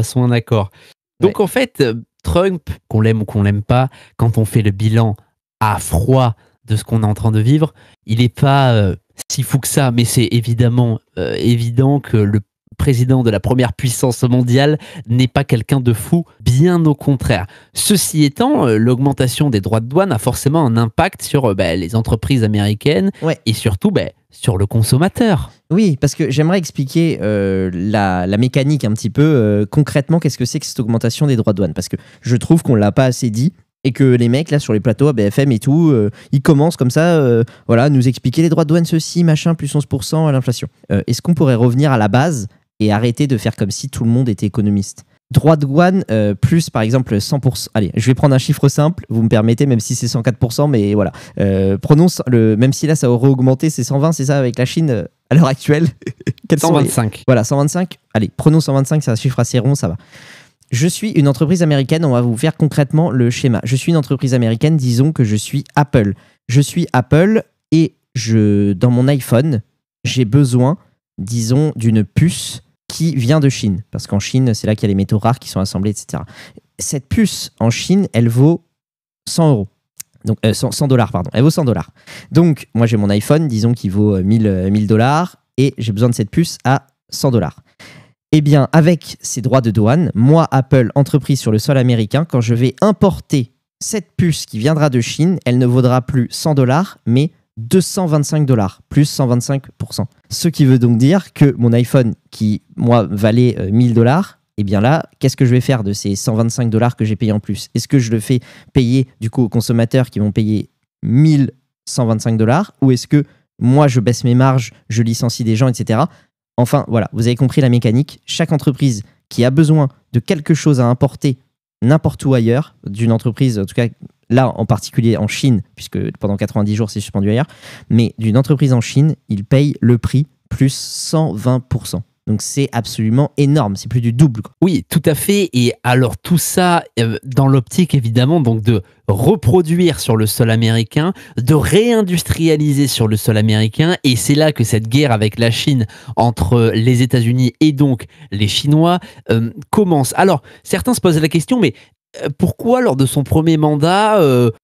Donc, en fait, Trump, qu'on l'aime ou qu'on l'aime pas, quand on fait le bilan à froid de ce qu'on est en train de vivre, il n'est pas si fou que ça, mais c'est évidemment évident que le président de la première puissance mondiale n'est pas quelqu'un de fou, bien au contraire. Ceci étant, l'augmentation des droits de douane a forcément un impact sur les entreprises américaines et surtout sur le consommateur. Oui, parce que j'aimerais expliquer la mécanique un petit peu concrètement, qu'est-ce que c'est que cette augmentation des droits de douane, parce que je trouve qu'on ne l'a pas assez dit. Et que les mecs, là, sur les plateaux à BFM et tout, ils commencent comme ça, nous expliquer les droits de douane, ceci, machin, plus 11% à l'inflation. Est-ce qu'on pourrait revenir à la base et arrêter de faire comme si tout le monde était économiste? Droits de douane, plus, par exemple, 100%. Allez, je vais prendre un chiffre simple, vous me permettez, même si c'est 104%, mais voilà. Prenons, même si là, ça aurait augmenté, c'est 120, c'est ça, avec la Chine à l'heure actuelle. 125. Voilà, 125. Allez, prenons 125, c'est un chiffre assez rond, ça va. Je suis une entreprise américaine, on va vous faire concrètement le schéma. Je suis une entreprise américaine, disons que je suis Apple. Je suis Apple et dans mon iPhone, j'ai besoin, disons, d'une puce qui vient de Chine. Parce qu'en Chine, c'est là qu'il y a les métaux rares qui sont assemblés, etc. Cette puce en Chine, elle vaut 100 €. Donc 100 $, pardon. Elle vaut 100 $. Donc moi j'ai mon iPhone, disons qu'il vaut 1000 $, et j'ai besoin de cette puce à 100 $. Eh bien, avec ces droits de douane, moi, Apple, entreprise sur le sol américain, quand je vais importer cette puce qui viendra de Chine, elle ne vaudra plus 100 $, mais 225 $, plus 125%. Ce qui veut donc dire que mon iPhone, qui, moi, valait 1000 $, eh bien là, qu'est-ce que je vais faire de ces 125 $ que j'ai payé en plus? Est-ce que je le fais payer, du coup, aux consommateurs qui vont payer 1125 $, ou est-ce que moi, je baisse mes marges, je licencie des gens, etc. Enfin, voilà, vous avez compris la mécanique. Chaque entreprise qui a besoin de quelque chose à importer n'importe où ailleurs, d'une entreprise, en tout cas là en particulier en Chine, puisque pendant 90 jours c'est suspendu ailleurs, mais d'une entreprise en Chine, il paye le prix plus 120%. Donc c'est absolument énorme, c'est plus du double, quoi. Oui, tout à fait. Et alors tout ça dans l'optique évidemment donc de reproduire sur le sol américain, de réindustrialiser sur le sol américain. Et c'est là que cette guerre avec la Chine entre les États-Unis et donc les Chinois commence. Alors certains se posent la question, mais pourquoi lors de son premier mandat,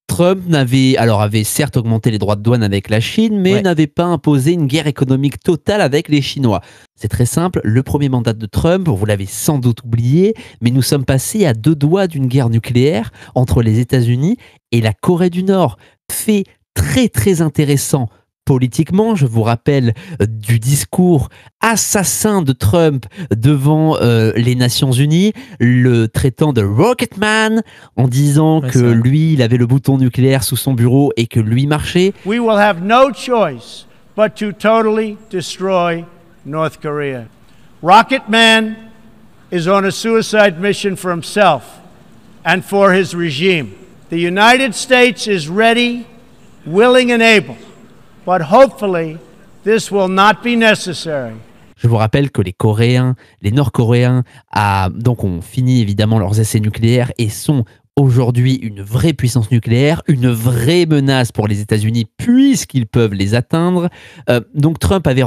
Trump avait certes augmenté les droits de douane avec la Chine, mais n'avait pas imposé une guerre économique totale avec les Chinois? C'est très simple, le premier mandat de Trump, vous l'avez sans doute oublié, mais nous sommes passés à 2 doigts d'une guerre nucléaire entre les États-Unis et la Corée du Nord. Fait très très intéressant politiquement, je vous rappelle du discours assassin de Trump devant les Nations Unies, le traitant de Rocketman, en disant que lui, il avait le bouton nucléaire sous son bureau et que lui marchait. We will have no choice but to totally destroy North Korea. Rocketman is on a suicide mission for himself and for his regime. The United States is ready, willing and able. But hopefully, this will not be necessary. Je vous rappelle que les Nord-Coréens ont fini évidemment leurs essais nucléaires et sont aujourd'hui une vraie puissance nucléaire, une vraie menace pour les États-Unis puisqu'ils peuvent les atteindre. Donc Trump avait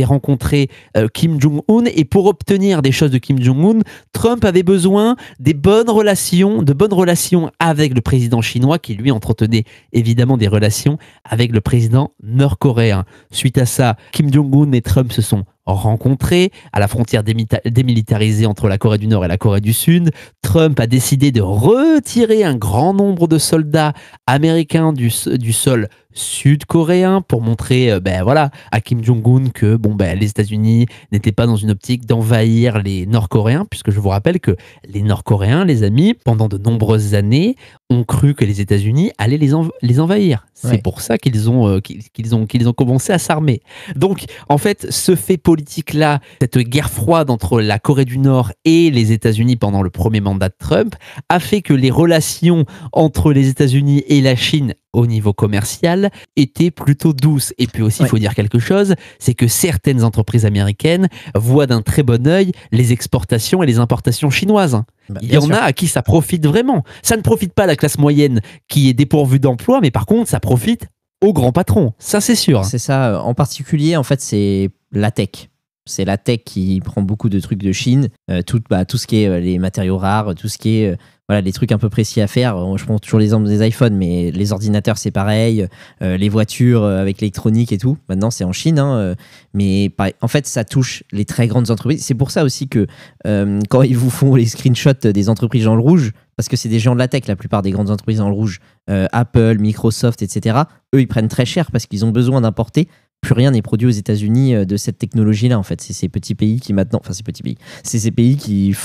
rencontré Kim Jong-un, et pour obtenir des choses de Kim Jong-un, Trump avait besoin de bonnes relations avec le président chinois qui lui entretenait évidemment des relations avec le président nord-coréen. Suite à ça, Kim Jong-un et Trump se sont rencontrés à la frontière démilitarisée entre la Corée du Nord et la Corée du Sud. Trump a décidé de retirer un grand nombre de soldats américains du sol sud-coréen pour montrer à Kim Jong-un que les États-Unis n'étaient pas dans une optique d'envahir les Nord-Coréens, puisque je vous rappelle que les Nord-Coréens, les amis, pendant de nombreuses années, ont cru que les États-Unis allaient les envahir. C'est pour ça qu'ils ont commencé à s'armer. Donc, en fait, ce fait politique-là, cette guerre froide entre la Corée du Nord et les États-Unis pendant le premier mandat de Trump, a fait que les relations entre les États-Unis et la Chine au niveau commercial étaient plutôt douces. Et puis aussi, il faut dire quelque chose, c'est que certaines entreprises américaines voient d'un très bon œil les exportations et les importations chinoises. Il y en a à qui ça profite vraiment. Ça ne profite pas à la classe moyenne qui est dépourvue d'emploi, mais par contre, ça profite aux grands patrons. Ça, c'est sûr. C'est ça. En particulier, en fait, c'est la tech. C'est la tech qui prend beaucoup de trucs de Chine. Tout ce qui est les matériaux rares, tout ce qui est les trucs un peu précis à faire. Je prends toujours l'exemple des iPhones, mais les ordinateurs, c'est pareil. Les voitures avec l'électronique et tout. Maintenant, c'est en Chine. Mais en fait, ça touche les très grandes entreprises. C'est pour ça aussi que quand ils vous font les screenshots des entreprises dans le rouge, parce que c'est des géants de la tech, la plupart des grandes entreprises dans le rouge, Apple, Microsoft, etc., eux, ils prennent très cher parce qu'ils ont besoin d'importer. Plus rien n'est produit aux États-Unis de cette technologie-là, en fait. C'est ces petits pays qui maintenant... Enfin, c'est ces pays qui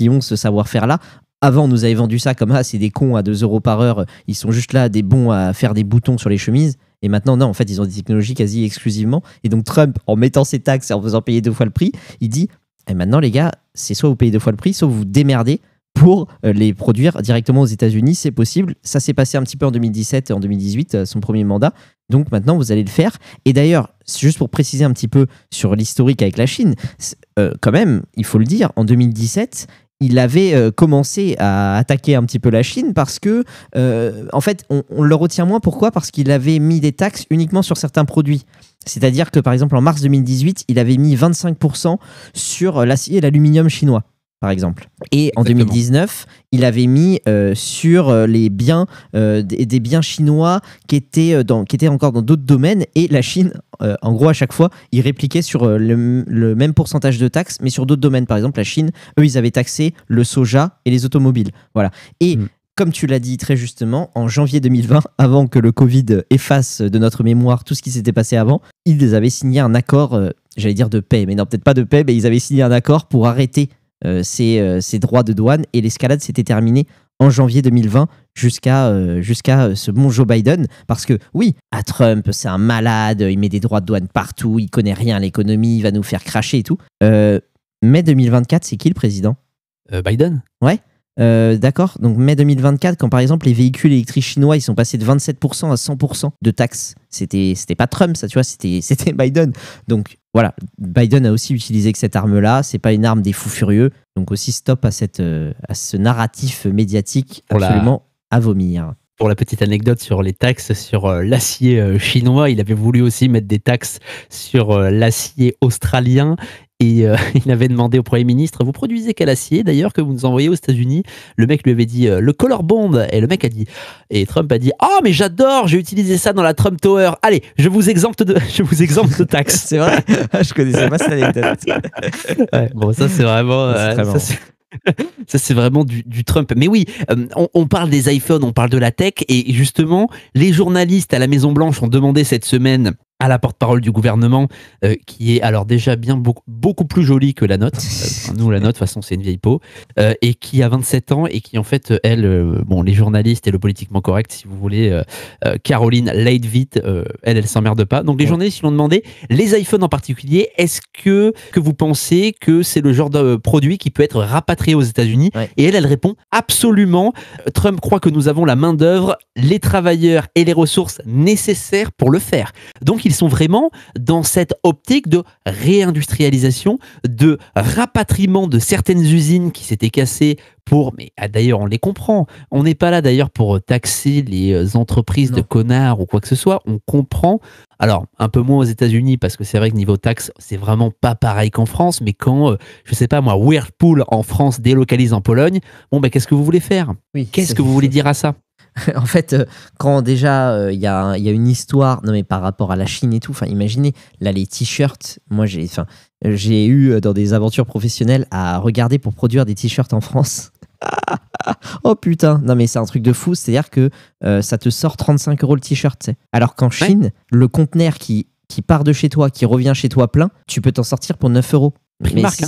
ont ce savoir-faire-là. Avant, on nous avait vendu ça comme « Ah, c'est des cons à 2 € par heure. Ils sont juste là, des bons à faire des boutons sur les chemises. » Et maintenant, non, en fait, ils ont des technologies quasi exclusivement. Et donc, Trump, en mettant ses taxes et en faisant payer 2 fois le prix, il dit « Maintenant, les gars, c'est soit vous payez 2 fois le prix, soit vous vous démerdez pour les produire directement aux États-Unis. C'est possible. » Ça s'est passé un petit peu en 2017 et en 2018, son premier mandat. Donc maintenant, vous allez le faire. Et d'ailleurs, juste pour préciser un petit peu sur l'historique avec la Chine, quand même, il faut le dire, en 2017, il avait commencé à attaquer un petit peu la Chine parce que, en fait, on le retient moins. Pourquoi ? Parce qu'il avait mis des taxes uniquement sur certains produits. C'est-à-dire que, par exemple, en mars 2018, il avait mis 25% sur l'acier et l'aluminium chinois. par exemple. Et Exactement. en 2019, il avait mis sur les biens, des biens chinois qui étaient encore dans d'autres domaines. Et la Chine, en gros, à chaque fois, il répliquait sur le même pourcentage de taxes, mais sur d'autres domaines. Par exemple, la Chine, eux, ils avaient taxé le soja et les automobiles. Voilà. Et comme tu l'as dit très justement, en janvier 2020, avant que le Covid efface de notre mémoire tout ce qui s'était passé avant, ils avaient signé un accord, j'allais dire de paix, mais non, peut-être pas de paix, mais ils avaient signé un accord pour arrêter ces droits de douane, et l'escalade s'était terminée en janvier 2020 jusqu'à ce bon Joe Biden, parce que oui, à Trump, c'est un malade, il met des droits de douane partout, il connaît rien à l'économie, il va nous faire cracher et tout. Mai 2024, c'est qui le président ? Biden. Ouais. D'accord, donc mai 2024, quand par exemple les véhicules électriques chinois ils sont passés de 27% à 100% de taxes, c'était pas Trump ça, tu vois, c'était Biden. Donc voilà, Biden a aussi utilisé que cette arme-là, c'est pas une arme des fous furieux, donc aussi stop à ce narratif médiatique absolument à vomir. Pour la petite anecdote sur les taxes sur l'acier chinois, il avait voulu aussi mettre des taxes sur l'acier australien. Et il avait demandé au Premier ministre, vous produisez quel acier d'ailleurs que vous nous envoyez aux États-Unis? Le mec lui avait dit le Color Bond, et le mec a dit, et Trump a dit, ah mais j'adore, j'ai utilisé ça dans la Trump Tower. Allez, je vous exempte de taxes. C'est vrai, je connaissais pas cette anecdote. Ouais, bon, ça c'est vraiment, ça c'est vraiment du Trump. Mais oui, on parle des iPhones, on parle de la tech, et justement, les journalistes à la Maison Blanche ont demandé cette semaine à la porte-parole du gouvernement, qui est alors déjà beaucoup plus jolie que la nôtre. Nous, la nôtre, de toute façon, c'est une vieille peau, et qui a 27 ans et qui, en fait, elle, bon, les journalistes et le politiquement correct, si vous voulez, Caroline Leitwitt, elle s'emmerde pas. Donc, les journalistes lui ont demandé, les iPhones en particulier, est-ce que vous pensez que c'est le genre de produit qui peut être rapatrié aux États-Unis? Et elle répond, absolument. Trump croit que nous avons la main-d'œuvre, les travailleurs et les ressources nécessaires pour le faire. Donc, ils sont vraiment dans cette optique de réindustrialisation, de rapatriement de certaines usines qui s'étaient cassées mais d'ailleurs on les comprend, on n'est pas là d'ailleurs pour taxer les entreprises de connards ou quoi que ce soit, on comprend, alors un peu moins aux États-Unis parce que c'est vrai que niveau taxe c'est vraiment pas pareil qu'en France, mais quand, je sais pas moi, Whirlpool en France délocalise en Pologne, bon ben qu'est-ce que vous voulez faire? Qu'est-ce que vous voulez dire à ça? En fait, quand déjà il y a une histoire, non mais par rapport à la Chine et tout, enfin imaginez, là les t-shirts, moi j'ai eu dans des aventures professionnelles à regarder pour produire des t-shirts en France. Oh putain, non mais c'est un truc de fou, c'est-à-dire que ça te sort 35 € le t-shirt, t'sais. Alors qu'en Chine, le conteneur qui part de chez toi, qui revient chez toi plein, tu peux t'en sortir pour 9 €.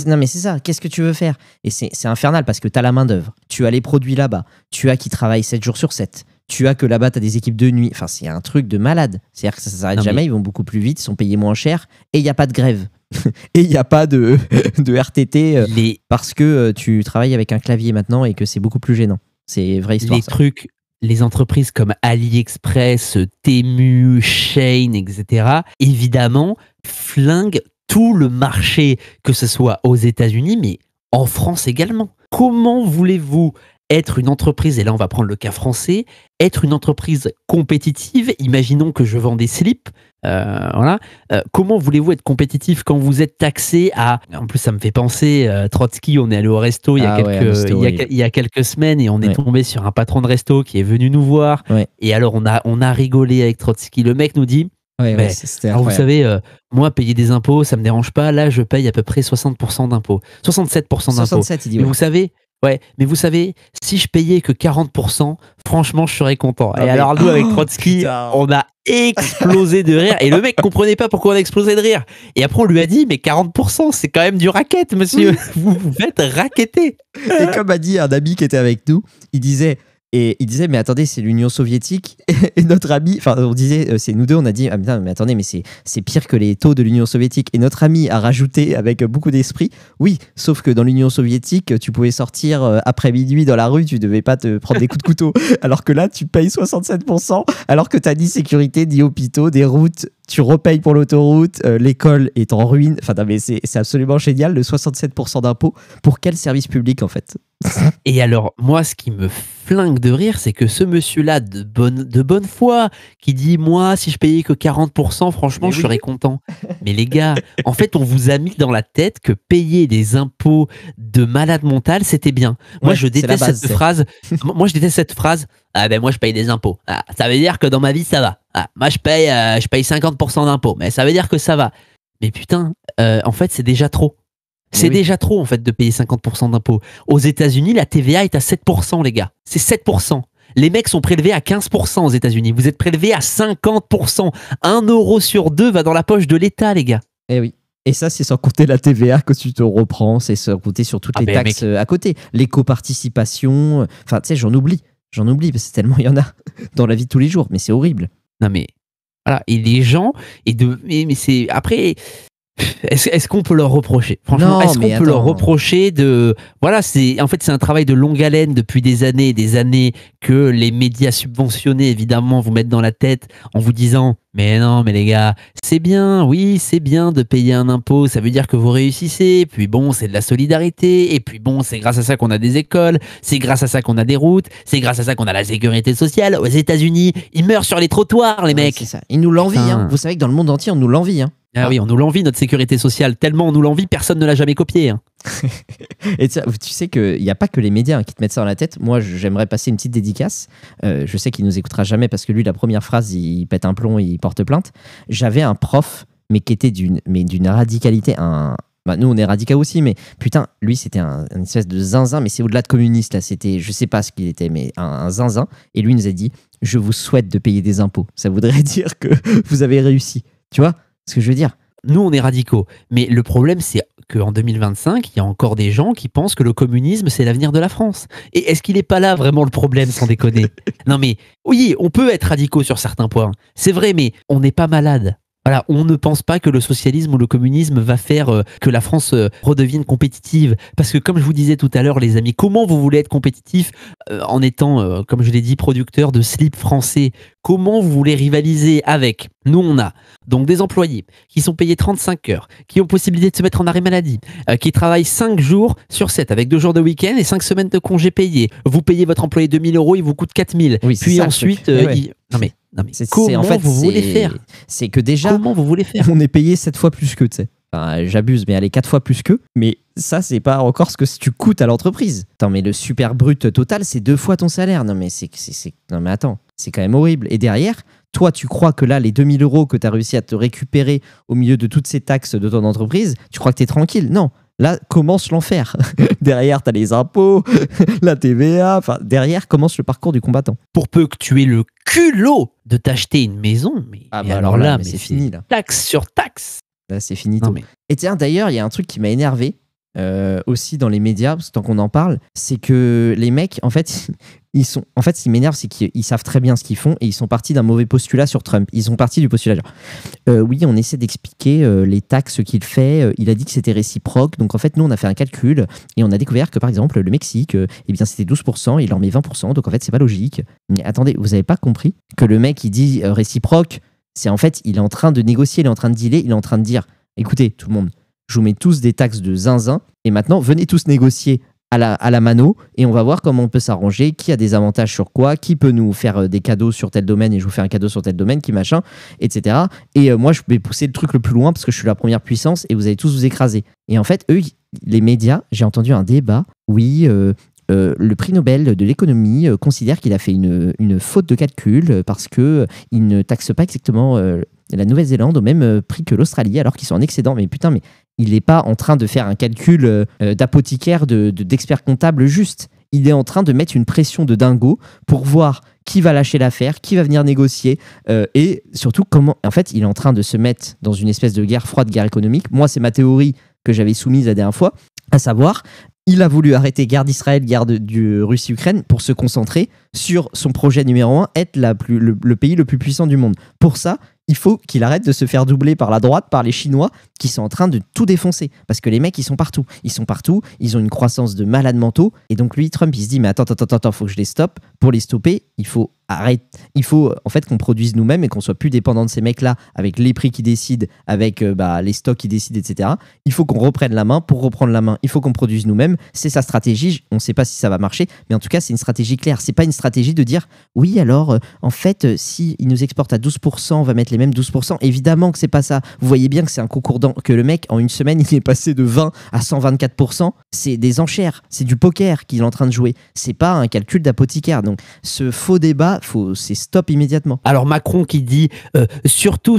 Non mais c'est ça, qu'est-ce que tu veux faire? Et c'est infernal parce que tu as la main d'œuvre, tu as les produits là-bas, tu as qui travaillent 7 jours sur 7, tu as que là-bas tu as des équipes de nuit, enfin c'est un truc de malade, c'est-à-dire que ça s'arrête jamais, ils vont beaucoup plus vite, ils sont payés moins cher et il n'y a pas de grève. Et il n'y a pas de RTT parce que tu travailles avec un clavier maintenant et que c'est beaucoup plus gênant. C'est vraie histoire. Les entreprises comme AliExpress, Temu, Shein, etc., évidemment, flinguent tout le marché, que ce soit aux États-Unis, mais en France également. Comment voulez-vous être une entreprise, et là on va prendre le cas français, être une entreprise compétitive? Imaginons que je vends des slips, comment voulez-vous être compétitif quand vous êtes taxé à... En plus ça me fait penser, Trotsky, on est allé au resto il y a quelques semaines et on est tombé sur un patron de resto qui est venu nous voir, et alors on a rigolé avec Trotsky. Le mec nous dit, alors vous savez, moi payer des impôts ça me dérange pas, là je paye à peu près 60% d'impôts, 67% d'impôts. 67, il dit, mais vous savez, si je payais que 40%, franchement, je serais content. Et alors, nous, avec Trotsky, on a explosé de rire. Et le mec comprenait pas pourquoi on a explosé de rire. Et après, on lui a dit, mais 40%, c'est quand même du racket, monsieur. Vous vous faites racketter. Et comme a dit un ami qui était avec nous, il disait, mais attendez, c'est l'Union soviétique. Et notre ami, enfin, on disait, c'est nous deux, on a dit, ah putain, mais attendez, mais c'est pire que les taux de l'Union soviétique. Et notre ami a rajouté avec beaucoup d'esprit, oui, sauf que dans l'Union soviétique, tu pouvais sortir après minuit dans la rue, tu devais pas te prendre des coups de couteau. Alors que là, tu payes 67%, alors que t'as ni sécurité, ni hôpitaux, des routes, tu repayes pour l'autoroute, l'école est en ruine. Enfin, non, mais c'est absolument génial, le 67% d'impôts. Pour quel service public, en fait? Et alors, moi, ce qui me flingue de rire, c'est que ce monsieur-là, de bonne foi, qui dit, moi, si je payais que 40%, franchement, je serais content. Mais les gars, en fait, on vous a mis dans la tête que payer des impôts de malade mental, c'était bien. Moi, je déteste cette phrase. Moi, je déteste cette phrase. Ah ben moi, je paye des impôts. Ah, ça veut dire que dans ma vie, ça va. Ah, moi, je paye 50% d'impôts. Mais ça veut dire que ça va. Mais putain, en fait, c'est déjà trop. C'est déjà trop, en fait, de payer 50% d'impôts. Aux États-Unis, la TVA est à 7%, les gars. C'est 7%. Les mecs sont prélevés à 15% aux États-Unis. Vous êtes prélevés à 50%. 1 euro sur 2 va dans la poche de l'État, les gars. Eh oui. Et ça, c'est sans compter la TVA que tu te reprends. C'est sans compter sur toutes les taxes à côté. L'éco-participation. Enfin, tu sais, j'en oublie. Parce que tellement il y en a dans la vie de tous les jours. Mais c'est horrible. Non, mais voilà. Et les gens. Mais c'est. Après. Est-ce qu'on peut leur reprocher? Franchement, est-ce qu'on peut leur reprocher de... Voilà, c'est un travail de longue haleine depuis des années et des années que les médias subventionnés, évidemment, vous mettent dans la tête en vous disant « Mais non, mais les gars, c'est bien, oui, c'est bien de payer un impôt, ça veut dire que vous réussissez, puis bon, c'est de la solidarité, et puis bon, c'est grâce à ça qu'on a des écoles, c'est grâce à ça qu'on a des routes, c'est grâce à ça qu'on a la sécurité sociale. Aux États-Unis, ils meurent sur les trottoirs, les mecs. » C'est ça. Ils nous l'envient. Hein. Vous savez que dans le monde entier, on nous l'envie. Hein. Ah oui, on nous l'envie, notre sécurité sociale. Tellement on nous l'envie, personne ne l'a jamais copié. Hein. Et tu sais qu'il n'y a pas que les médias qui te mettent ça dans la tête. Moi, j'aimerais passer une petite dédicace. Je sais qu'il nous écoutera jamais parce que lui, la première phrase, il pète un plomb, il porte plainte. J'avais un prof, mais qui était d'une radicalité. Nous, on est radicaux aussi, mais putain, lui, c'était une espèce de zinzin, mais c'est au-delà de communiste. Là, c'était, je sais pas ce qu'il était, mais un zinzin. Et lui, il nous a dit, je vous souhaite de payer des impôts. Ça voudrait dire que vous avez réussi. Tu vois ce que je veux dire? Nous, on est radicaux. Mais le problème, c'est qu'en 2025, il y a encore des gens qui pensent que le communisme, c'est l'avenir de la France. Et est-ce qu'il n'est pas là vraiment le problème, sans déconner? Non mais, oui, on peut être radicaux sur certains points. C'est vrai, mais on n'est pas malade. Voilà, on ne pense pas que le socialisme ou le communisme va faire que la France redevienne compétitive. Parce que comme je vous disais tout à l'heure, les amis, comment vous voulez être compétitif en étant, comme je l'ai dit, producteur de slips français? Comment vous voulez rivaliser avec? Nous, on a donc des employés qui sont payés 35 heures, qui ont possibilité de se mettre en arrêt maladie, qui travaillent 5 jours sur 7 avec 2 jours de week-end et 5 semaines de congés payés. Vous payez votre employé 2 000 €, il vous coûte 4 000. Oui, puis ensuite, Non mais comment vous voulez faire? C'est que déjà, comment vous voulez faire? On est payé 7 fois plus que, tu sais. Enfin, j'abuse, mais allez, 4 fois plus que. Mais ça, c'est pas encore ce que tu coûtes à l'entreprise. Attends, mais le super brut total, c'est 2 fois ton salaire. Non, mais non, mais attends, c'est quand même horrible. Et derrière, toi, tu crois que là, les 2 000 € que tu as réussi à te récupérer au milieu de toutes ces taxes de ton entreprise, tu crois que tu es tranquille? Non. Là, commence l'enfer. Derrière, tu as les impôts, la TVA. Enfin, derrière, commence le parcours du combattant. Pour peu que tu aies le culot de t'acheter une maison, mais alors là, c'est fini. Là. Taxe sur taxe. Là, c'est fini. Mais... Et tiens, d'ailleurs, il y a un truc qui m'a énervé aussi dans les médias, parce que tant qu'on en parle, c'est que les mecs, en fait, ce qui m'énerve, c'est qu'ils savent très bien ce qu'ils font et ils sont partis d'un mauvais postulat sur Trump. Ils sont partis du postulat genre, oui, on essaie d'expliquer les taxes qu'il fait. Il a dit que c'était réciproque. Donc, en fait, nous, on a fait un calcul et on a découvert que, par exemple, le Mexique, eh bien, c'était 12%, il leur met 20%. Donc, en fait, c'est pas logique. Mais attendez, vous avez pas compris que le mec, il dit réciproque, c'est en fait, il est en train de négocier, il est en train de dealer, il est en train de dire, écoutez, tout le monde, je vous mets tous des taxes de zinzin et maintenant, venez tous négocier à la mano et on va voir comment on peut s'arranger, qui a des avantages sur quoi, qui peut nous faire des cadeaux sur tel domaine et je vous fais un cadeau sur tel domaine, qui machin, etc. Et moi, je vais pousser le truc le plus loin parce que je suis la première puissance et vous allez tous vous écraser. Et en fait, eux, les médias, j'ai entendu un débat, oui, le prix Nobel de l'économie considère qu'il a fait une faute de calcul parce qu'il ne taxe pas exactement la Nouvelle-Zélande au même prix que l'Australie alors qu'ils sont en excédent. Mais putain, mais il n'est pas en train de faire un calcul d'apothicaire, d'expert comptable juste. Il est en train de mettre une pression de dingo pour voir qui va lâcher l'affaire, qui va venir négocier et surtout comment... En fait, il est en train de se mettre dans une espèce de guerre froide, guerre économique. Moi, c'est ma théorie que j'avais soumise la dernière fois, à savoir... Il a voulu arrêter guerre d'Israël, guerre de Russie-Ukraine pour se concentrer sur son projet numéro 1, être le pays le plus puissant du monde. Pour ça, il faut qu'il arrête de se faire doubler par la droite, par les Chinois qui sont en train de tout défoncer. Parce que les mecs, ils sont partout. Ils ont une croissance de malades mentaux. Et donc lui, Trump, il se dit, mais attends, faut que je les stoppe. Pour les stopper, il faut arrête. Il faut en fait qu'on produise nous-mêmes et qu'on soit plus dépendant de ces mecs-là avec les prix qui décident, avec les stocks qui décident, etc. Il faut qu'on reprenne la main. Pour reprendre la main, il faut qu'on produise nous-mêmes. C'est sa stratégie. On ne sait pas si ça va marcher, mais en tout cas, c'est une stratégie claire. C'est pas une stratégie de dire oui, alors en fait, si ils nous exportent à 12%, on va mettre les mêmes 12%. Évidemment que c'est pas ça. Vous voyez bien que c'est un concours que le mec, en une semaine, il est passé de 20 à 124%. C'est des enchères. C'est du poker qu'il est en train de jouer. C'est pas un calcul d'apothicaire. Donc, ce faux débat, c'est stop immédiatement. Alors Macron qui dit surtout,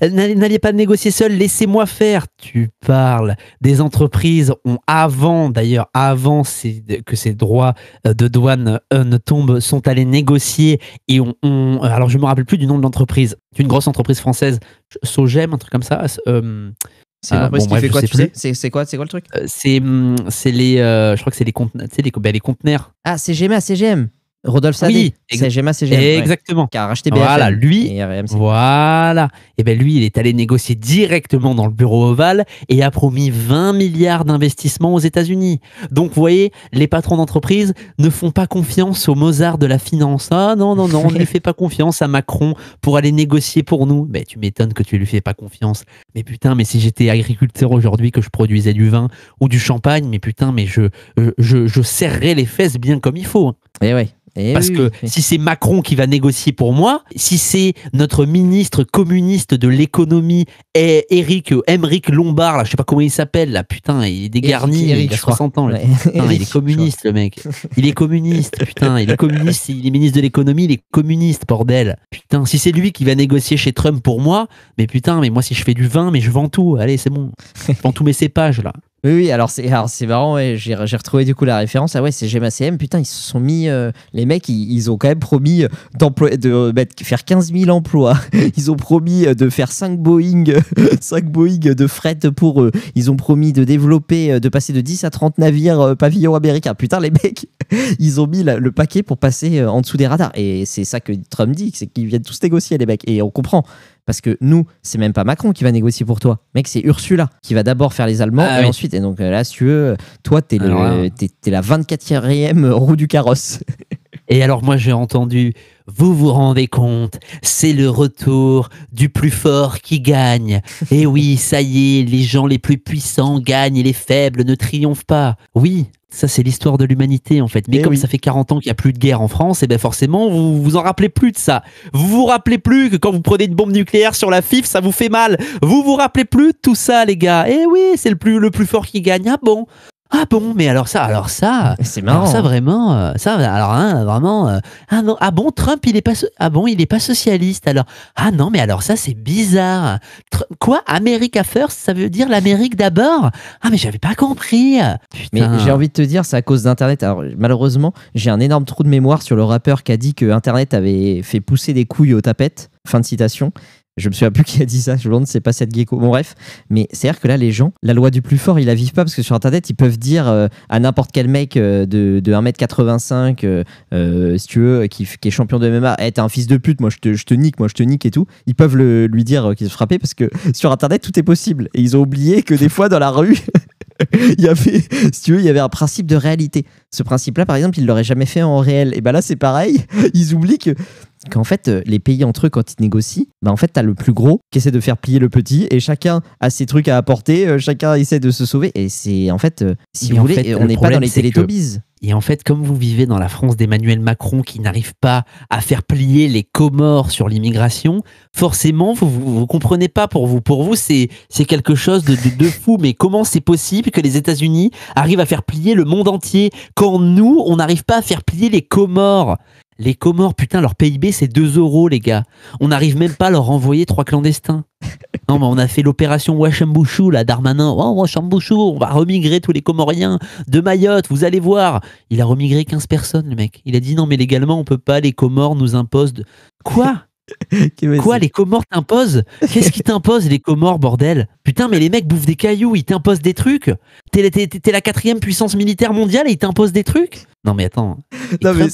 n'allez pas négocier seul, laissez-moi faire. Tu parles des entreprises ont avant que ces droits de douane ne tombent, sont allés négocier et alors je me rappelle plus du nom de l'entreprise, d'une grosse entreprise française, Sogem, un truc comme ça. C'est une entreprise qui fait quoi, tu sais? C'est quoi le truc? C'est les, je crois que c'est les conteneurs. Ah, CGM. Rodolphe Saadé, oui, CGM, exactement. Qui a racheté BFM. Voilà, lui, et ben lui, il est allé négocier directement dans le bureau ovale et a promis 20 milliards d'investissements aux États-Unis. Donc, vous voyez, les patrons d'entreprise ne font pas confiance au Mozart de la finance. Ah non, on ne lui fait pas confiance à Macron pour aller négocier pour nous. Mais tu m'étonnes que tu lui fais pas confiance. Mais putain, mais si j'étais agriculteur aujourd'hui, que je produisais du vin ou du champagne, mais putain, mais je serrerais les fesses bien comme il faut. Et ouais. Parce que si c'est Macron qui va négocier pour moi, si c'est notre ministre communiste de l'économie, Émeric Lombard, là, je sais pas comment il s'appelle, là, putain, il est dégarni, il a 60 ans. Là. Putain, il est communiste, le mec. Il est communiste, putain, il est communiste, il est ministre de l'économie, il est communiste, bordel. Putain, si c'est lui qui va négocier chez Trump pour moi, mais putain, mais moi si je fais du vin, mais je vends tout, allez, c'est bon. Je vends tous mes cépages, là. Oui, alors c'est marrant, ouais, j'ai retrouvé du coup la référence. Ah ouais, c'est GMACM, putain, ils se sont mis, les mecs, ils ont quand même promis de faire 15 000 emplois. Ils ont promis de faire 5 Boeing de fret pour eux. Ils ont promis de développer, de passer de 10 à 30 navires pavillon américain. Putain, les mecs, ils ont mis le paquet pour passer en dessous des radars. Et c'est ça que Trump dit, c'est qu'ils viennent tous négocier, les mecs. Et on comprend. Parce que nous, c'est même pas Macron qui va négocier pour toi. Mec, c'est Ursula qui va d'abord faire les Allemands et ensuite. Et donc là, si tu veux, toi, t'es la 24e roue du carrosse. Et alors, moi, j'ai entendu, vous vous rendez compte, c'est le retour du plus fort qui gagne. Et oui, ça y est, les gens les plus puissants gagnent et les faibles ne triomphent pas. Oui. Ça, c'est l'histoire de l'humanité, en fait. Mais comme ça fait 40 ans qu'il n'y a plus de guerre en France, et bien forcément, vous vous en rappelez plus de ça. Vous vous rappelez plus que quand vous prenez une bombe nucléaire sur la FIF, ça vous fait mal. Vous vous rappelez plus de tout ça, les gars. Eh oui, c'est le plus fort qui gagne. Ah bon, mais alors ça, c'est marrant. Alors ça vraiment, ah bon, Trump il est pas socialiste alors. Ah non, mais alors ça c'est bizarre. Quoi, America First, ça veut dire l'Amérique d'abord? Ah mais j'avais pas compris. Putain. Mais j'ai envie de te dire, c'est à cause d'Internet. Alors malheureusement, j'ai un énorme trou de mémoire sur le rappeur qui a dit que Internet avait fait pousser des couilles aux tapettes. Fin de citation. Je me souviens plus qui a dit ça, je me demande si c'est pas cette gecko. Bon bref, mais c'est-à-dire que là les gens, la loi du plus fort, ils la vivent pas parce que sur internet, ils peuvent dire à n'importe quel mec de 1m85, si tu veux, qui est champion de MMA, hey, t'es un fils de pute, moi je te nique et tout. Ils peuvent lui dire qu'ils se frappaient parce que sur internet, tout est possible. Et ils ont oublié que des fois dans la rue, il y avait, si tu veux, il y avait un principe de réalité. Ce principe-là, par exemple, ils l'auraient jamais fait en réel. Et ben là, c'est pareil. Ils oublient qu'en fait, les pays entre eux, quand ils négocient, en fait, t'as le plus gros qui essaie de faire plier le petit et chacun a ses trucs à apporter, chacun essaie de se sauver. Et c'est, en fait, si vous voulez, on n'est pas dans les Teletubbies. Et en fait, comme vous vivez dans la France d'Emmanuel Macron qui n'arrive pas à faire plier les Comores sur l'immigration, forcément, vous comprenez pas pour vous. Pour vous, c'est quelque chose de fou. Mais comment c'est possible que les États-Unis arrivent à faire plier le monde entier quand nous, on n'arrive pas à faire plier les Comores? Les Comores, putain, leur PIB, c'est 2 €, les gars. On n'arrive même pas à leur envoyer 3 clandestins. Non, mais on a fait l'opération Wachambouchou, là, Darmanin. Oh, Wachambouchou, on va remigrer tous les Comoriens de Mayotte, vous allez voir. Il a remigré 15 personnes, le mec. Il a dit non, mais légalement, on peut pas, les Comores nous imposent de... Quoi? Quoi, les Comores t'imposent? Qu'est-ce qu'ils t'imposent, les Comores, bordel? Putain, mais les mecs bouffent des cailloux, ils t'imposent des trucs. T'es la 4e puissance militaire mondiale et ils t'imposent des trucs? Non, mais attends. Non, mais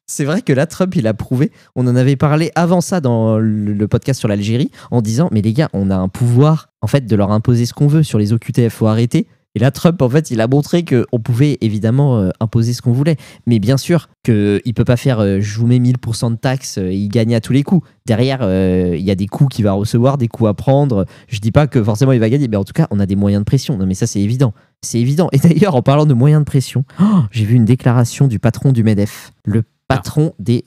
c'est vrai que là, Trump, il a prouvé. On en avait parlé avant ça dans le podcast sur l'Algérie, en disant, mais les gars, on a un pouvoir, en fait, de leur imposer ce qu'on veut sur les OQTF. Faut arrêter. Et là, Trump, en fait, il a montré qu'on pouvait évidemment imposer ce qu'on voulait. Mais bien sûr qu'il ne peut pas faire je vous mets 1000% de taxes, il gagne à tous les coups. Derrière, il y a des coups qu'il va recevoir, des coups à prendre. Je ne dis pas que forcément il va gagner, mais en tout cas, on a des moyens de pression. Non, mais ça, c'est évident. C'est évident. Et d'ailleurs, en parlant de moyens de pression, j'ai vu une déclaration du patron du MEDEF, le patron des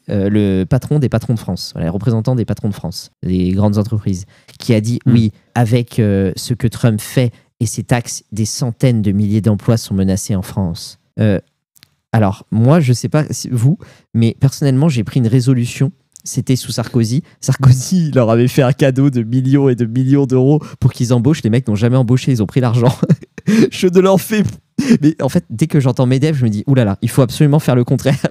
patrons de France, voilà, les représentants des patrons de France, des grandes entreprises, qui a dit oui, avec ce que Trump fait et ses taxes, des centaines de milliers d'emplois sont menacés en France. Alors, moi, je ne sais pas si vous, mais personnellement, j'ai pris une résolution. C'était sous Sarkozy. Sarkozy leur avait fait un cadeau de millions et de millions d'euros pour qu'ils embauchent. Les mecs n'ont jamais embauché, ils ont pris l'argent. Je ne leur fais. Mais en fait, dès que j'entends MEDEF, je me dis oulala, il faut absolument faire le contraire.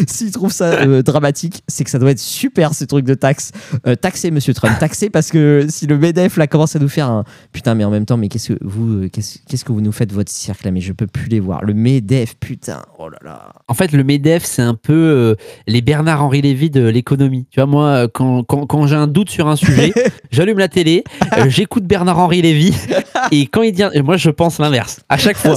S'ils trouvent ça dramatique, c'est que ça doit être super ce truc de taxes. Taxez, monsieur Trump, taxez, parce que si le MEDEF là commence à nous faire un putain, mais en même temps, mais qu'est-ce que vous nous faites votre cirque là, mais je peux plus les voir. Le MEDEF, putain, oh là là. En fait, le MEDEF, c'est un peu les Bernard-Henri Lévy de l'économie. Tu vois, moi, quand j'ai un doute sur un sujet, j'allume la télé, j'écoute Bernard-Henri Lévy, et quand il dit, moi, je pense l'inverse à chaque fois.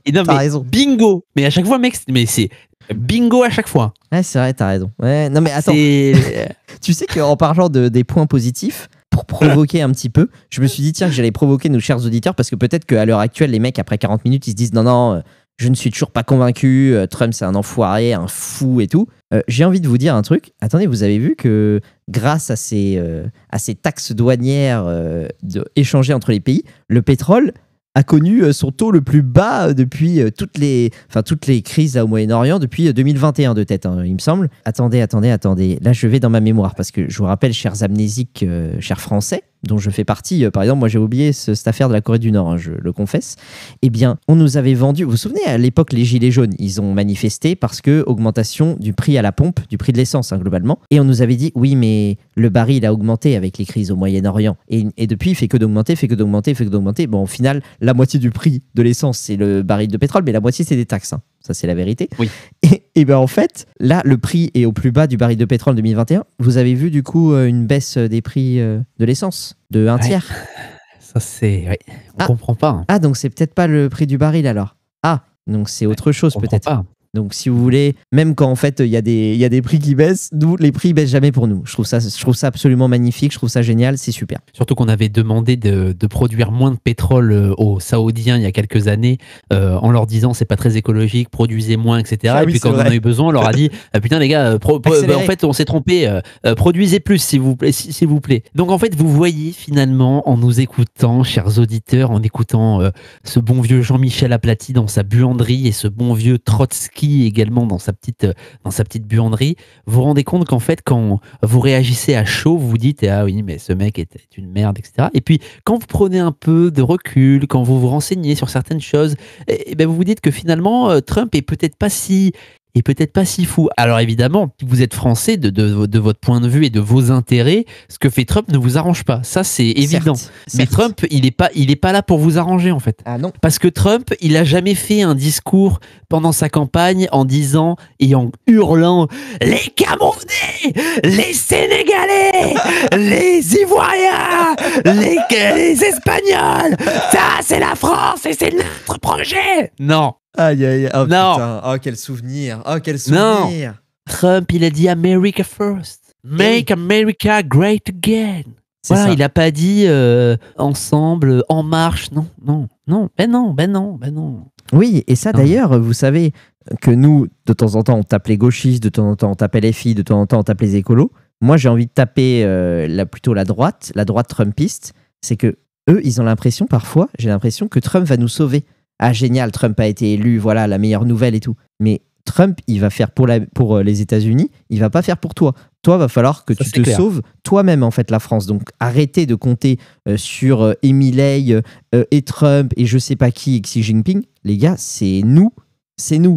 Et non, mais raison. Bingo. Mais à chaque fois, mec, mais c'est bingo à chaque fois. Ouais, c'est vrai, t'as raison. Ouais, non, mais attends. Tu sais qu'en parlant des points positifs, pour provoquer un petit peu, je me suis dit, tiens, que j'allais provoquer nos chers auditeurs, parce que peut-être qu'à l'heure actuelle, les mecs, après 40 minutes, ils se disent, non, je ne suis toujours pas convaincu, Trump, c'est un enfoiré, un fou et tout. J'ai envie de vous dire un truc. Attendez, vous avez vu que grâce à ces taxes douanières échangées entre les pays, le pétrole a connu son taux le plus bas depuis toutes les crises au Moyen-Orient depuis 2021 de tête, hein, il me semble. Attendez. Là, je vais dans ma mémoire parce que je vous rappelle, chers amnésiques, chers Français, dont je fais partie. Par exemple, moi, j'ai oublié cette affaire de la Corée du Nord, hein, je le confesse. Eh bien, on nous avait vendu... Vous vous souvenez, à l'époque, les Gilets jaunes, ils ont manifesté parce que augmentation du prix à la pompe, du prix de l'essence, hein, globalement. Et on nous avait dit, oui, mais le baril a augmenté avec les crises au Moyen-Orient. Et depuis, il fait que d'augmenter. Bon, au final, la moitié du prix de l'essence, c'est le baril de pétrole, mais la moitié, c'est des taxes. Hein. Ça, c'est la vérité. Oui. Et ben en fait, là, le prix est au plus bas du baril de pétrole en 2021. Vous avez vu, du coup, une baisse des prix de l'essence de 1 tiers. Ça, c'est... Ouais. On comprend pas. Hein. Ah, donc c'est peut-être pas le prix du baril, alors. Ah, donc c'est autre chose, peut-être. Pas. Donc, si vous voulez, même quand en fait il y a des prix qui baissent, nous, les prix baissent jamais pour nous. Je trouve ça absolument magnifique, je trouve ça génial, c'est super. Surtout qu'on avait demandé de produire moins de pétrole aux Saoudiens il y a quelques années, en leur disant c'est pas très écologique, produisez moins, etc. Ah, et puis quand on en a eu besoin, on leur a dit putain les gars, en fait on s'est trompé, produisez plus s'il vous plaît. Donc en fait vous voyez finalement en nous écoutant, chers auditeurs, en écoutant ce bon vieux Jean-Michel Aplati dans sa buanderie et ce bon vieux Trotsky également dans sa petite buanderie, vous vous rendez compte qu'en fait quand vous réagissez à chaud, vous vous dites ah oui mais ce mec est une merde, etc. Et puis quand vous prenez un peu de recul, quand vous vous renseignez sur certaines choses, et ben vous vous dites que finalement Trump est peut-être pas si fou. Alors évidemment, si vous êtes français, de votre point de vue et de vos intérêts, ce que fait Trump ne vous arrange pas. Ça, c'est évident. Mais Trump, il est pas là pour vous arranger, en fait. Ah non. Parce que Trump, il a jamais fait un discours pendant sa campagne en disant et en hurlant « Les Camerounais, les Sénégalais, les Ivoiriens, les Espagnols, ça, c'est la France et c'est notre projet !» Non. Aïe, aïe, oh non. Putain, oh quel souvenir, Non. Trump, il a dit America first, make America great again. Voilà, ça. Il a pas dit ensemble, en marche, non. Oui, et ça d'ailleurs, vous savez que nous, de temps en temps, on tape les gauchistes, de temps en temps, on tape les filles, de temps en temps, on tape les écolos. Moi, j'ai envie de taper plutôt la droite trumpiste. C'est que eux, ils ont l'impression, parfois, j'ai l'impression que Trump va nous sauver. Ah génial, Trump a été élu, voilà la meilleure nouvelle et tout. Mais Trump, il va faire pour les États-Unis, il va pas faire pour toi. Toi, va falloir que tu te sauves toi-même en fait la France. Donc arrêtez de compter sur Milley et Trump et je sais pas qui et Xi Jinping. Les gars, c'est nous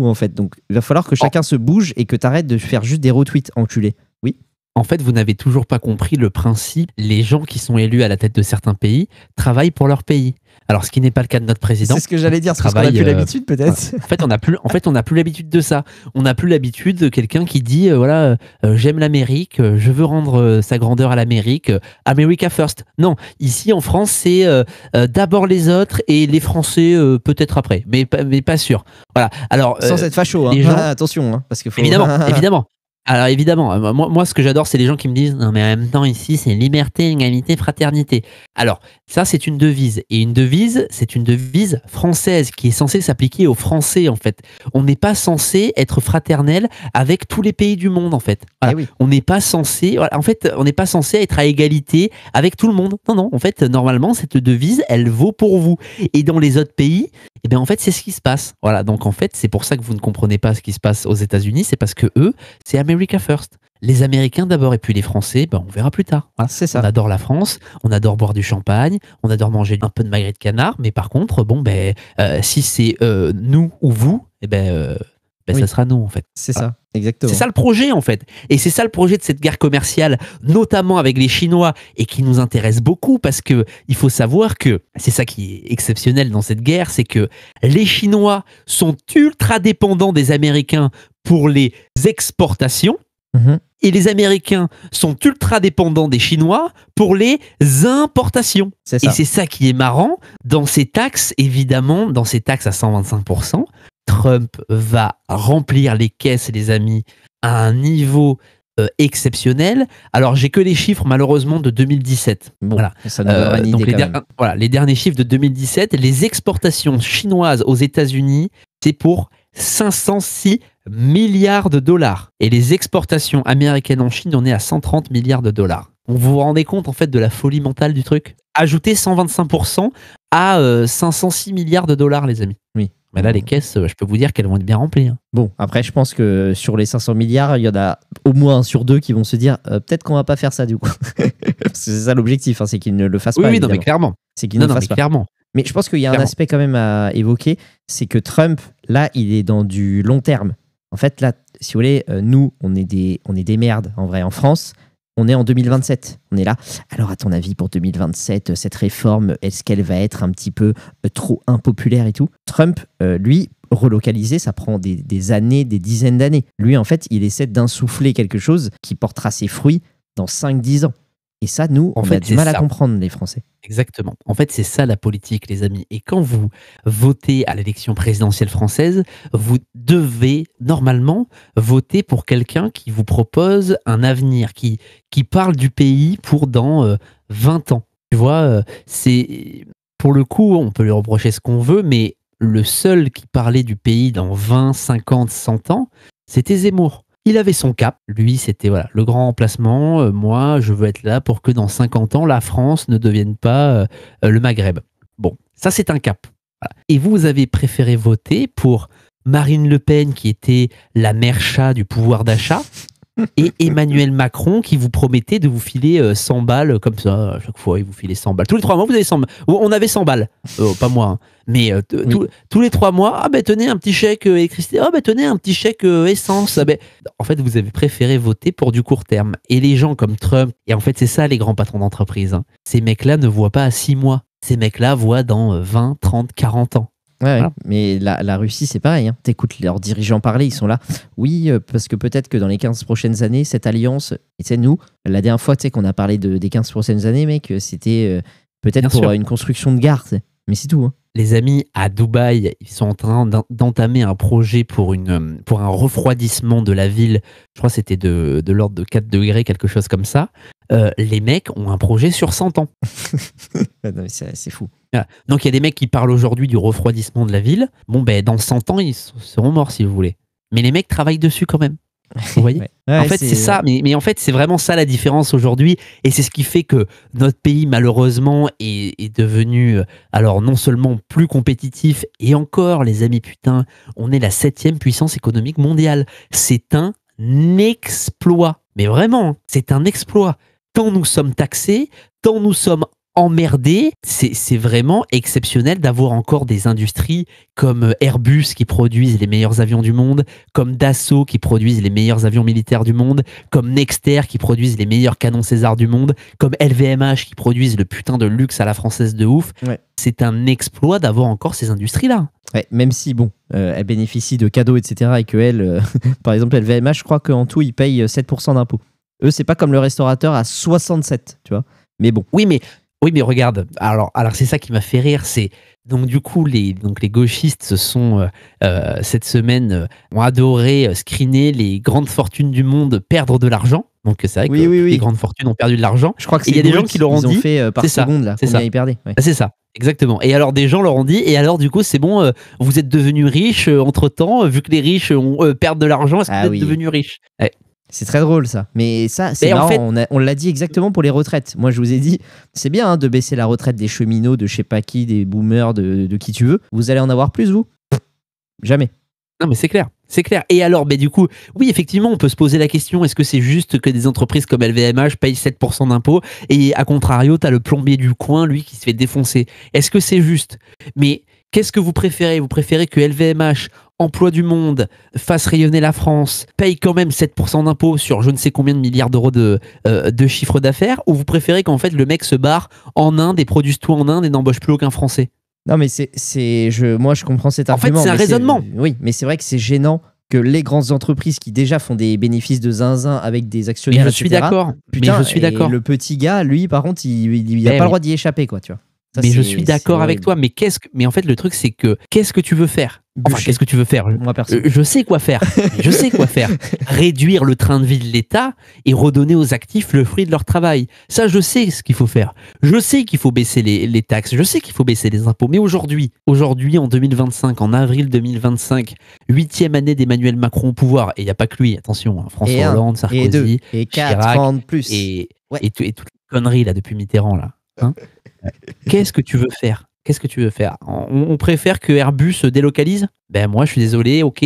en fait. Donc il va falloir que chacun se bouge et que tu arrêtes de faire juste des retweets, enculé. Oui. En fait, vous n'avez toujours pas compris le principe. Les gens qui sont élus à la tête de certains pays travaillent pour leur pays. Alors, ce qui n'est pas le cas de notre président. C'est ce que j'allais dire, parce qu'on n'a plus l'habitude, peut-être. En fait, on n'a plus l'habitude de ça. On n'a plus l'habitude de quelqu'un qui dit, j'aime l'Amérique, je veux rendre sa grandeur à l'Amérique, America first. Non, ici en France, c'est d'abord les autres et les Français peut-être après, mais pas sûr. Voilà. Alors, sans être facho, hein. Attention, hein, parce que faut... Évidemment. Alors évidemment, moi ce que j'adore, c'est les gens qui me disent non mais en même temps ici c'est liberté, égalité, fraternité. Alors ça c'est une devise, et une devise c'est une devise française qui est censée s'appliquer aux Français en fait. On n'est pas censé être fraternel avec tous les pays du monde en fait. Voilà. Oui. On n'est pas censé, en fait on n'est pas censé être à égalité avec tout le monde. Non, en fait normalement cette devise elle vaut pour vous. Et dans les autres pays, eh bien en fait c'est ce qui se passe. Voilà, donc en fait c'est pour ça que vous ne comprenez pas ce qui se passe aux États-Unis, c'est parce que eux c'est America first. Les Américains d'abord et puis les Français, on verra plus tard. Voilà. C'est ça. On adore la France, on adore boire du champagne, on adore manger un peu de magret de canard, mais par contre, si c'est nous ou vous, oui. Ça sera nous en fait. C'est ça, exactement. C'est ça le projet en fait. Et c'est ça le projet de cette guerre commerciale, notamment avec les Chinois, et qui nous intéresse beaucoup parce que il faut savoir que c'est ça qui est exceptionnel dans cette guerre, c'est que les Chinois sont ultra dépendants des Américains pour les exportations. Et les Américains sont ultra dépendants des Chinois pour les importations. C'est ça. Et c'est ça qui est marrant. Dans ces taxes, évidemment, dans ces taxes à 125%, Trump va remplir les caisses, les amis, à un niveau exceptionnel. Alors, j'ai que les chiffres, malheureusement, de 2017. Bon, voilà. Ça nous donnera une idée quand même. Voilà, les derniers chiffres de 2017, les exportations chinoises aux États-Unis, c'est pour 506 milliards de dollars. Et les exportations américaines en Chine, on est à 130 milliards de dollars. Vous vous rendez compte en fait de la folie mentale du truc? Ajouter 125% à 506 milliards de dollars, les amis. Oui. Mais là, les caisses, je peux vous dire qu'elles vont être bien remplies. Hein. Bon, après, je pense que sur les 500 milliards, il y en a au moins un sur deux qui vont se dire peut-être qu'on va pas faire ça du coup. C'est ça l'objectif, hein, c'est qu'ils ne le fassent pas. Oui, non, mais clairement. C'est qu'ils ne le fassent pas. Clairement. Mais je pense qu'il y a un aspect quand même à évoquer, c'est que Trump, là, il est dans du long terme. En fait, là, si vous voulez, nous, on est des merdes, en vrai, en France. On est en 2027, on est là. Alors, à ton avis, pour 2027, cette réforme, est-ce qu'elle va être un petit peu trop impopulaire et tout? Trump, lui, relocaliser, ça prend des années, des dizaines d'années. Lui, en fait, il essaie d'insuffler quelque chose qui portera ses fruits dans 5-10 ans. Et ça, nous, on a du mal à comprendre, les Français. Exactement. En fait, c'est ça la politique, les amis. Et quand vous votez à l'élection présidentielle française, vous devez normalement voter pour quelqu'un qui vous propose un avenir, qui parle du pays pour dans 20 ans. Tu vois, c'est pour le coup, on peut lui reprocher ce qu'on veut, mais le seul qui parlait du pays dans 20, 50, 100 ans, c'était Zemmour. Il avait son cap, lui c'était le grand remplacement, moi je veux être là pour que dans 50 ans la France ne devienne pas le Maghreb. Bon, ça c'est un cap. Voilà. Et vous avez préféré voter pour Marine Le Pen qui était la mère chat du pouvoir d'achat et Emmanuel Macron qui vous promettait de vous filer 100 balles comme ça, à chaque fois il vous filait 100 balles. Tous les 3 mois vous avez 100 balles. On avait 100 balles, pas moi, hein. Mais tous les 3 mois, tenez un petit chèque électricité, tenez un petit chèque essence. En fait vous avez préféré voter pour du court terme. Et les gens comme Trump, et en fait c'est ça les grands patrons d'entreprise, hein. Ces mecs-là ne voient pas à 6 mois, ces mecs-là voient dans 20, 30, 40 ans. Ouais, voilà. Mais la Russie, c'est pareil. Hein. T'écoutes leurs dirigeants parler, ils sont là. Oui, parce que peut-être que dans les 15 prochaines années, cette alliance, et c'est nous, la dernière fois qu'on a parlé des 15 prochaines années, mec, c'était peut-être pour une construction de gare, mais c'est tout. Hein. Les amis, à Dubaï, ils sont en train d'entamer un projet pour un refroidissement de la ville. Je crois que c'était de l'ordre de 4 degrés, quelque chose comme ça. Les mecs ont un projet sur 100 ans. Non, c'est fou. Voilà. Donc il y a des mecs qui parlent aujourd'hui du refroidissement de la ville. Bon, dans 100 ans, ils seront morts si vous voulez. Mais les mecs travaillent dessus quand même. Vous voyez ouais, en fait, c'est ça. Mais en fait, c'est vraiment ça la différence aujourd'hui. Et c'est ce qui fait que notre pays, malheureusement, est devenu, alors non seulement plus compétitif, et encore, les amis, putain, on est la 7e puissance économique mondiale. C'est un exploit. Mais vraiment, c'est un exploit. Tant nous sommes taxés, tant nous sommes emmerdé, c'est vraiment exceptionnel d'avoir encore des industries comme Airbus qui produisent les meilleurs avions du monde, comme Dassault qui produisent les meilleurs avions militaires du monde, comme Nexter qui produisent les meilleurs canons César du monde, comme LVMH qui produisent le putain de luxe à la française de ouf. Ouais. C'est un exploit d'avoir encore ces industries-là. Ouais, même si, bon, elles bénéficient de cadeaux, etc. et qu'elles, par exemple, LVMH, je crois qu'en tout, ils payent 7% d'impôts. Eux, c'est pas comme le restaurateur à 67, tu vois. Mais bon. Oui, mais regarde, alors c'est ça qui m'a fait rire, c'est donc du coup les gauchistes se sont cette semaine ont adoré screener les grandes fortunes du monde perdre de l'argent. Donc c'est vrai que les grandes fortunes ont perdu de l'argent. Je crois que il y a des gens qui leur ont dit fait par seconde là, combien ils perdaient. Ouais. C'est ça. Exactement. Et alors des gens leur ont dit, et alors du coup c'est bon, vous êtes devenus riches entre temps, vu que les riches perdent de l'argent, est-ce que vous êtes devenus riches? Ouais. C'est très drôle ça. Mais ça, c'est marrant. En fait, on l'a dit exactement pour les retraites. Moi, je vous ai dit, c'est bien de baisser la retraite des cheminots, de je sais pas qui, des boomers, de qui tu veux. Vous allez en avoir plus, vous? Jamais. Non, mais c'est clair. C'est clair. Et alors, du coup, oui, effectivement, on peut se poser la question, est-ce que c'est juste que des entreprises comme LVMH payent 7% d'impôts et à contrario, t'as le plombier du coin, lui, qui se fait défoncer? Est-ce que c'est juste? Mais qu'est-ce que vous préférez? Vous préférez que LVMH, emploi du monde, fasse rayonner la France, paye quand même 7% d'impôts sur je ne sais combien de milliards d'euros de chiffre d'affaires, ou vous préférez qu'en fait le mec se barre en Inde et produise tout en Inde et n'embauche plus aucun Français? Non, mais moi je comprends cet argument. En fait, c'est un raisonnement. Oui, mais c'est vrai que c'est gênant que les grandes entreprises qui déjà font des bénéfices de zinzin avec des actionnaires, mais je suis d'accord. Putain, mais je suis d'accord. Le petit gars, lui, par contre, il n'a pas le droit d'y échapper, quoi, tu vois. Ça, mais je suis d'accord avec toi, mais en fait le truc c'est que qu'est-ce que tu veux faire? Enfin, qu'est-ce que tu veux faire? Moi, je sais quoi faire. Je sais quoi faire. Réduire le train de vie de l'État et redonner aux actifs le fruit de leur travail. Ça, je sais ce qu'il faut faire. Je sais qu'il faut baisser les taxes. Je sais qu'il faut baisser les impôts. Mais aujourd'hui, en 2025, en avril 2025, 8e année d'Emmanuel Macron au pouvoir, et il n'y a pas que lui, attention, hein, François Hollande, Sarkozy, et 4 Chirac, ans de plus. Et toutes les conneries là depuis Mitterrand là. Hein. Qu'est-ce que tu veux faire? Qu'est-ce que tu veux faire? On préfère que Airbus se délocalise? Ben moi je suis désolé, ok,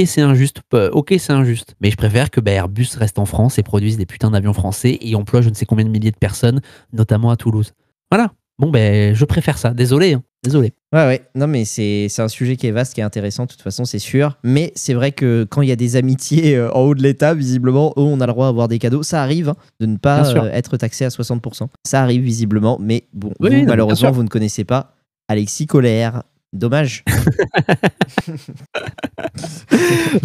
c'est injuste, c'est injuste. Mais je préfère que Airbus reste en France et produise des putains d'avions français et emploie je ne sais combien de milliers de personnes, notamment à Toulouse. Voilà. Bon je préfère ça. Désolé. Désolé. Ouais. Non, mais c'est un sujet qui est vaste, qui est intéressant, de toute façon, c'est sûr. Mais c'est vrai que quand il y a des amitiés en haut de l'État, visiblement, eux, on a le droit d'avoir des cadeaux. Ça arrive de ne pas être taxé à 60%. Ça arrive visiblement, mais bon, malheureusement, vous ne connaissez pas Alexis Colère. Dommage.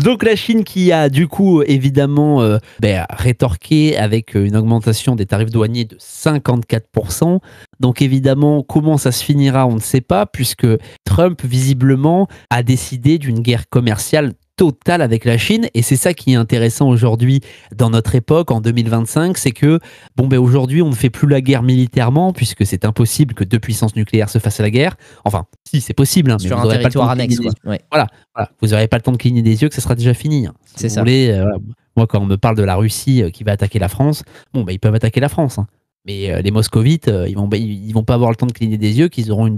Donc la Chine qui a du coup évidemment rétorqué avec une augmentation des tarifs douaniers de 54%. Donc évidemment, comment ça se finira, on ne sait pas, puisque Trump visiblement a décidé d'une guerre commerciale totale avec la Chine, et c'est ça qui est intéressant aujourd'hui dans notre époque en 2025, c'est que aujourd'hui on ne fait plus la guerre militairement puisque c'est impossible que deux puissances nucléaires se fassent la guerre. Enfin, si c'est possible, hein, mais sur un territoire annexe. Voilà, vous n'aurez pas le temps de cligner des yeux que ça sera déjà fini. Hein. Si vous voulez, moi quand on me parle de la Russie qui va attaquer la France, ils peuvent attaquer la France. Hein. Mais les moscovites, ils vont pas avoir le temps de cligner des yeux qu'ils auront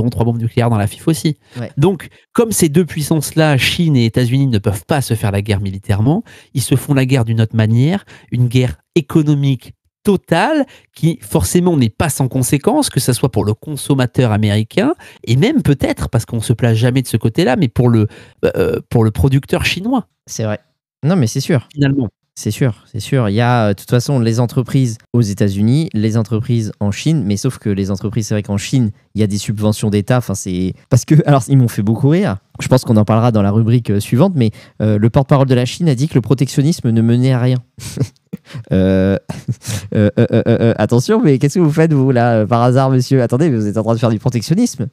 3 bombes nucléaires dans la FIF aussi. Ouais. Donc, comme ces deux puissances-là, Chine et États-Unis, ne peuvent pas se faire la guerre militairement, ils se font la guerre d'une autre manière, une guerre économique totale qui forcément n'est pas sans conséquences, que ce soit pour le consommateur américain et même peut-être, parce qu'on ne se place jamais de ce côté-là, mais pour le producteur chinois. C'est vrai. Non, mais c'est sûr. Finalement. C'est sûr. Il y a de toute façon les entreprises aux États-Unis, les entreprises en Chine, mais sauf que les entreprises, c'est vrai qu'en Chine, il y a des subventions d'État. Enfin, c'est parce que, alors, ils m'ont fait beaucoup rire. Je pense qu'on en parlera dans la rubrique suivante, mais le porte-parole de la Chine a dit que le protectionnisme ne menait à rien. Attention, mais qu'est-ce que vous faites, vous, là, par hasard, monsieur? Attendez, vous êtes en train de faire du protectionnisme.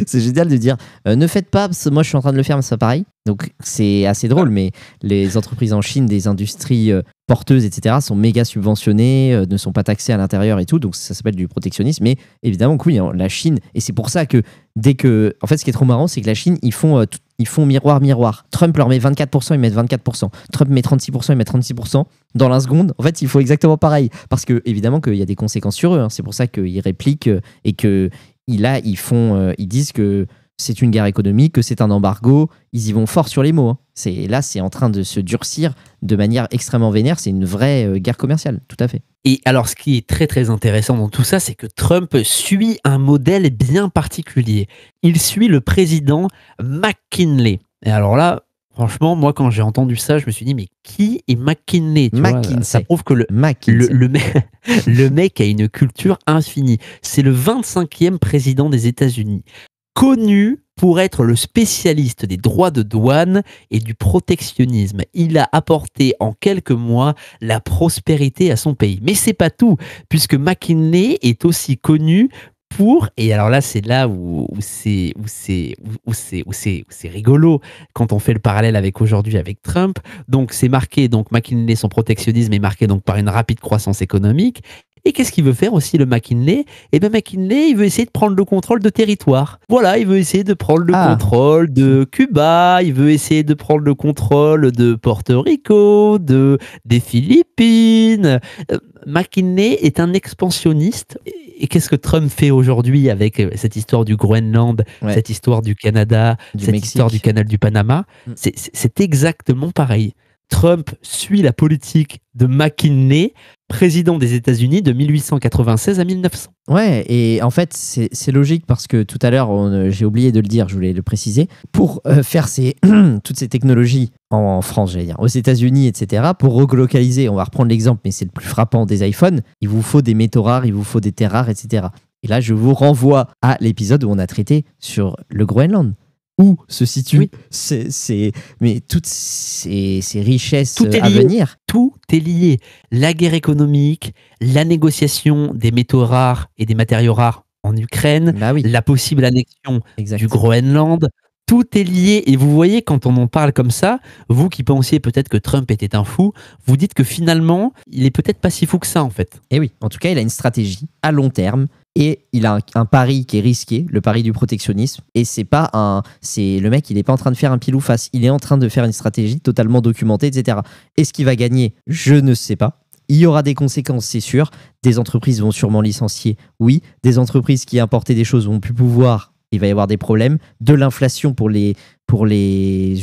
C'est génial de dire ne faites pas, parce que moi je suis en train de le faire, mais c'est pas pareil. Donc c'est assez drôle, mais les entreprises en Chine, des industries porteuses, etc., sont méga subventionnées, ne sont pas taxées à l'intérieur et tout, donc ça s'appelle du protectionnisme. Mais évidemment, oui, la Chine, et c'est pour ça que dès que. En fait, ce qui est trop marrant, c'est que la Chine, ils font miroir. Trump leur met 24%, ils mettent 24%. Trump met 36%, ils mettent 36%. Dans la seconde, en fait, il faut exactement pareil. Parce que, évidemment, qu'il y a des conséquences sur eux. Hein. C'est pour ça qu'ils répliquent et qu'ils disent que c'est une guerre économique, que c'est un embargo. Ils y vont fort sur les mots. Hein. Là, c'est en train de se durcir de manière extrêmement vénère. C'est une vraie guerre commerciale, tout à fait. Et alors, ce qui est très très intéressant dans tout ça, c'est que Trump suit un modèle bien particulier. Il suit le président McKinley. Et alors là, franchement, moi, quand j'ai entendu ça, je me suis dit, mais qui est McKinley, ça prouve que le mec a une culture infinie. C'est le 25e président des États-Unis, connu pour être le spécialiste des droits de douane et du protectionnisme. Il a apporté en quelques mois la prospérité à son pays. Mais c'est pas tout, puisque McKinley est aussi connu et alors là, c'est là où c'est rigolo quand on fait le parallèle avec aujourd'hui avec Trump. Donc c'est marqué, donc McKinley, son protectionnisme est marqué donc par une rapide croissance économique. Et qu'est-ce qu'il veut faire aussi, le McKinley ? Eh bien, McKinley, il veut essayer de prendre le contrôle de territoire. Voilà, il veut essayer de prendre le contrôle de Cuba, il veut essayer de prendre le contrôle de Porto Rico, des Philippines. McKinley est un expansionniste. Et qu'est-ce que Trump fait aujourd'hui avec cette histoire du Groenland, cette histoire du Canada, cette histoire du canal du Panama ? C'est exactement pareil. Trump suit la politique de McKinley, président des États-Unis de 1896 à 1900. Ouais, et en fait, c'est logique parce que tout à l'heure, j'ai oublié de le dire, je voulais le préciser, pour faire toutes ces technologies en France, j'allais dire, aux États-Unis, etc., pour relocaliser, on va reprendre l'exemple, mais c'est le plus frappant des iPhones, il vous faut des métaux rares, il vous faut des terres rares, etc. Et là, je vous renvoie à l'épisode où on a traité sur le Groenland. Où se situent toutes ces richesses à venir. Tout est lié. La guerre économique, la négociation des métaux rares et des matériaux rares en Ukraine, la possible annexion du Groenland, tout est lié. Et vous voyez, quand on en parle comme ça, vous qui pensiez peut-être que Trump était un fou, vous dites que finalement, il est peut-être pas si fou que ça, en fait. Et oui, en tout cas, il a une stratégie à long terme. Et il a un pari qui est risqué, le pari du protectionnisme. Et le mec, il n'est pas en train de faire un pile ou face. Il est en train de faire une stratégie totalement documentée, etc. Est-ce qu'il va gagner ? Je ne sais pas. Il y aura des conséquences, c'est sûr. Des entreprises vont sûrement licencier, oui. Des entreprises qui importaient des choses vont plus pouvoir. Il va y avoir des problèmes. De l'inflation pour les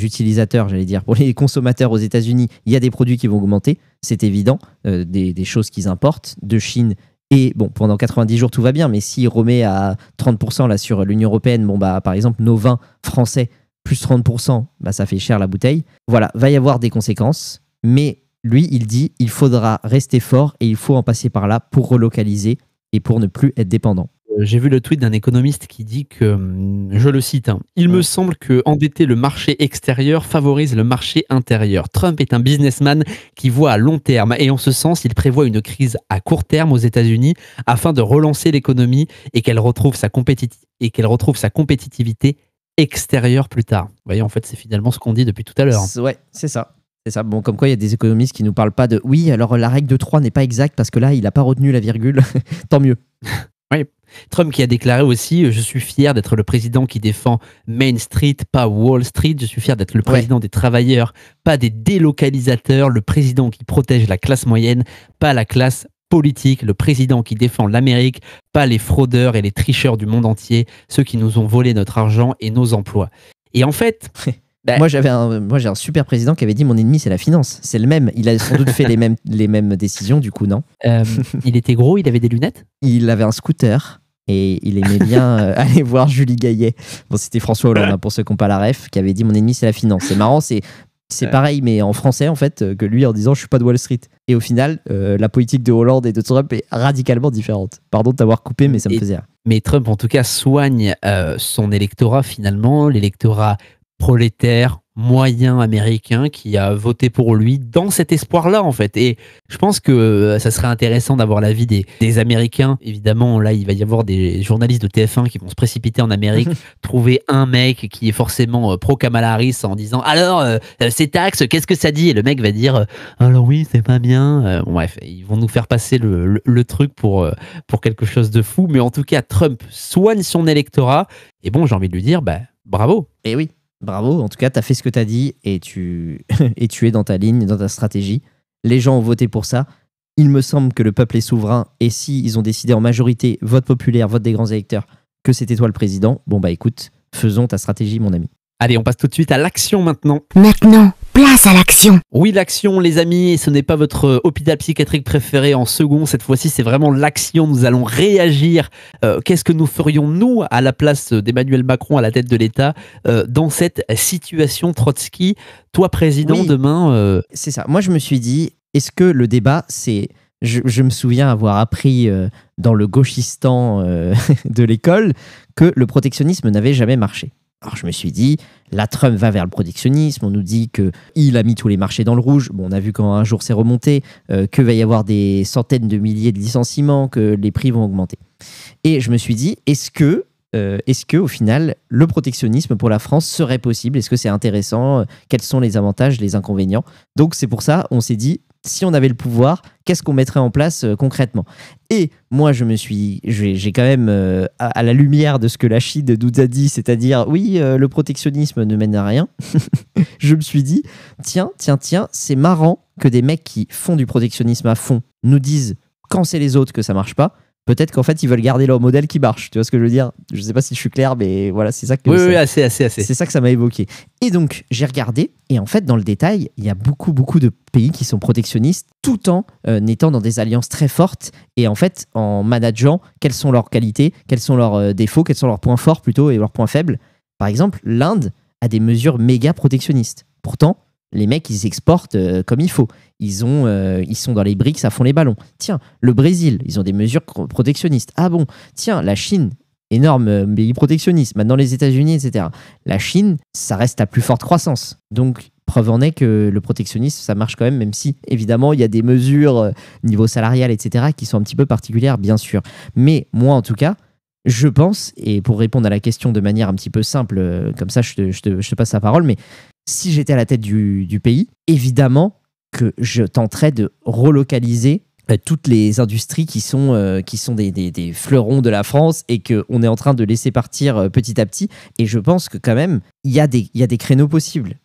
utilisateurs, j'allais dire, pour les consommateurs aux États-Unis. Il y a des produits qui vont augmenter, c'est évident. Des choses qu'ils importent de Chine. Et bon, pendant 90 jours, tout va bien, mais s'il remet à 30% là, sur l'Union européenne, par exemple, nos vins français, plus 30%, ça fait cher la bouteille. Voilà, va y avoir des conséquences, mais lui, il dit il faudra rester fort et il faut en passer par là pour relocaliser et pour ne plus être dépendant. J'ai vu le tweet d'un économiste qui dit que, je le cite, il me semble que endetter le marché extérieur favorise le marché intérieur. Trump est un businessman qui voit à long terme et en ce sens, il prévoit une crise à court terme aux États-Unis afin de relancer l'économie et qu'elle retrouve sa compétitivité extérieure plus tard. Vous voyez, en fait, c'est finalement ce qu'on dit depuis tout à l'heure. Ouais, c'est ça. C'est ça. Bon, comme quoi, il y a des économistes qui nous parlent pas de oui, alors la règle de 3 n'est pas exacte parce que là, il n'a pas retenu la virgule. Tant mieux. Oui. Trump qui a déclaré aussi « Je suis fier d'être le président qui défend Main Street, pas Wall Street. Je suis fier d'être le président des travailleurs, pas des délocalisateurs. Le président qui protège la classe moyenne, pas la classe politique. Le président qui défend l'Amérique, pas les fraudeurs et les tricheurs du monde entier, ceux qui nous ont volé notre argent et nos emplois. » Et en fait... Moi, j'ai un super président qui avait dit mon ennemi, c'est la finance. C'est le même. Il a sans doute fait les mêmes décisions, du coup, non Il était gros, il avait des lunettes. Il avait un scooter et il aimait bien aller voir Julie Gaillet. Bon, c'était François Hollande, pour ceux qui n'ont pas la ref, qui avait dit mon ennemi, c'est la finance. C'est marrant, c'est pareil, mais en français, en fait, que lui en disant je suis pas de Wall Street. Et au final, la politique de Hollande et de Trump est radicalement différente. Pardon de t'avoir coupé, mais ça me faisait rire. Mais Trump, en tout cas, soigne son électorat, finalement, l'électorat prolétaire moyen américain qui a voté pour lui dans cet espoir-là, en fait. Et je pense que ça serait intéressant d'avoir l'avis des Américains. Évidemment, là, il va y avoir des journalistes de TF1 qui vont se précipiter en Amérique, trouver un mec qui est forcément pro-Kamala Harris en disant « Alors, ces taxes, qu'est-ce que ça dit ?» Et le mec va dire « Alors oui, c'est pas bien. » Bref, ils vont nous faire passer le truc pour quelque chose de fou. Mais en tout cas, Trump soigne son électorat. Et bon, j'ai envie de lui dire bravo. Et oui. Bravo, en tout cas, tu as fait ce que tu as dit et tu es dans ta ligne, dans ta stratégie. Les gens ont voté pour ça. Il me semble que le peuple est souverain et si ils ont décidé en majorité, vote populaire, vote des grands électeurs, que c'était toi le président, bon écoute, Faisons ta stratégie, mon ami. Allez, on passe tout de suite à l'action maintenant. Maintenant, place à l'action. Oui, l'action, les amis, et ce n'est pas votre hôpital psychiatrique préféré en second. Cette fois-ci, c'est vraiment l'action. Nous allons réagir. Qu'est-ce que nous ferions, nous, à la place d'Emmanuel Macron à la tête de l'État, dans cette situation, Trotsky? Toi, président, demain... C'est ça. Moi, je me suis dit, est-ce que le débat, c'est... Je me souviens avoir appris dans le gauchistan de l'école que le protectionnisme n'avait jamais marché. Alors je me suis dit, la Trump va vers le protectionnisme, on nous dit qu'il a mis tous les marchés dans le rouge, bon, on a vu quand un jour c'est remonté, qu'il va y avoir des centaines de milliers de licenciements, que les prix vont augmenter. Et je me suis dit, est-ce que au final, le protectionnisme pour la France serait possible? Est-ce que c'est intéressant? Quels sont les avantages, les inconvénients? Donc c'est pour ça, on s'est dit, si on avait le pouvoir, qu'est-ce qu'on mettrait en place concrètement? Et moi, j'ai quand même, à la lumière de ce que la Chine nous a dit, c'est-à-dire, oui, le protectionnisme ne mène à rien, je me suis dit, tiens, c'est marrant que des mecs qui font du protectionnisme à fond nous disent, quand c'est les autres que ça marche pas, peut-être qu'en fait, ils veulent garder leur modèle qui marche. Tu vois ce que je veux dire? Je sais pas si je suis clair, mais voilà, c'est ça que... Oui, assez. C'est ça que ça m'a évoqué. Et donc, j'ai regardé, et en fait, dans le détail, il y a beaucoup de pays qui sont protectionnistes, tout en étant dans des alliances très fortes, et en fait, en manageant quelles sont leurs qualités, quels sont leurs défauts, quels sont leurs points forts plutôt, et leurs points faibles. Par exemple, l'Inde a des mesures méga protectionnistes. Pourtant, les mecs, ils exportent comme il faut. Ils sont dans les BRICS à fond les ballons. Tiens, le Brésil, ils ont des mesures protectionnistes. Ah bon, tiens, la Chine, énorme pays protectionniste. Maintenant, les États-Unis, etc. La Chine, ça reste la plus forte croissance. Donc, preuve en est que le protectionnisme, ça marche quand même si, évidemment, il y a des mesures niveau salarial, etc., qui sont un petit peu particulières, bien sûr. Mais moi, en tout cas, je pense, et pour répondre à la question de manière un petit peu simple, comme ça, je te passe la parole, mais si j'étais à la tête du pays, évidemment que je tenterais de relocaliser toutes les industries qui sont des fleurons de la France et qu'on est en train de laisser partir petit à petit. Et je pense que quand même, il y a des créneaux possibles.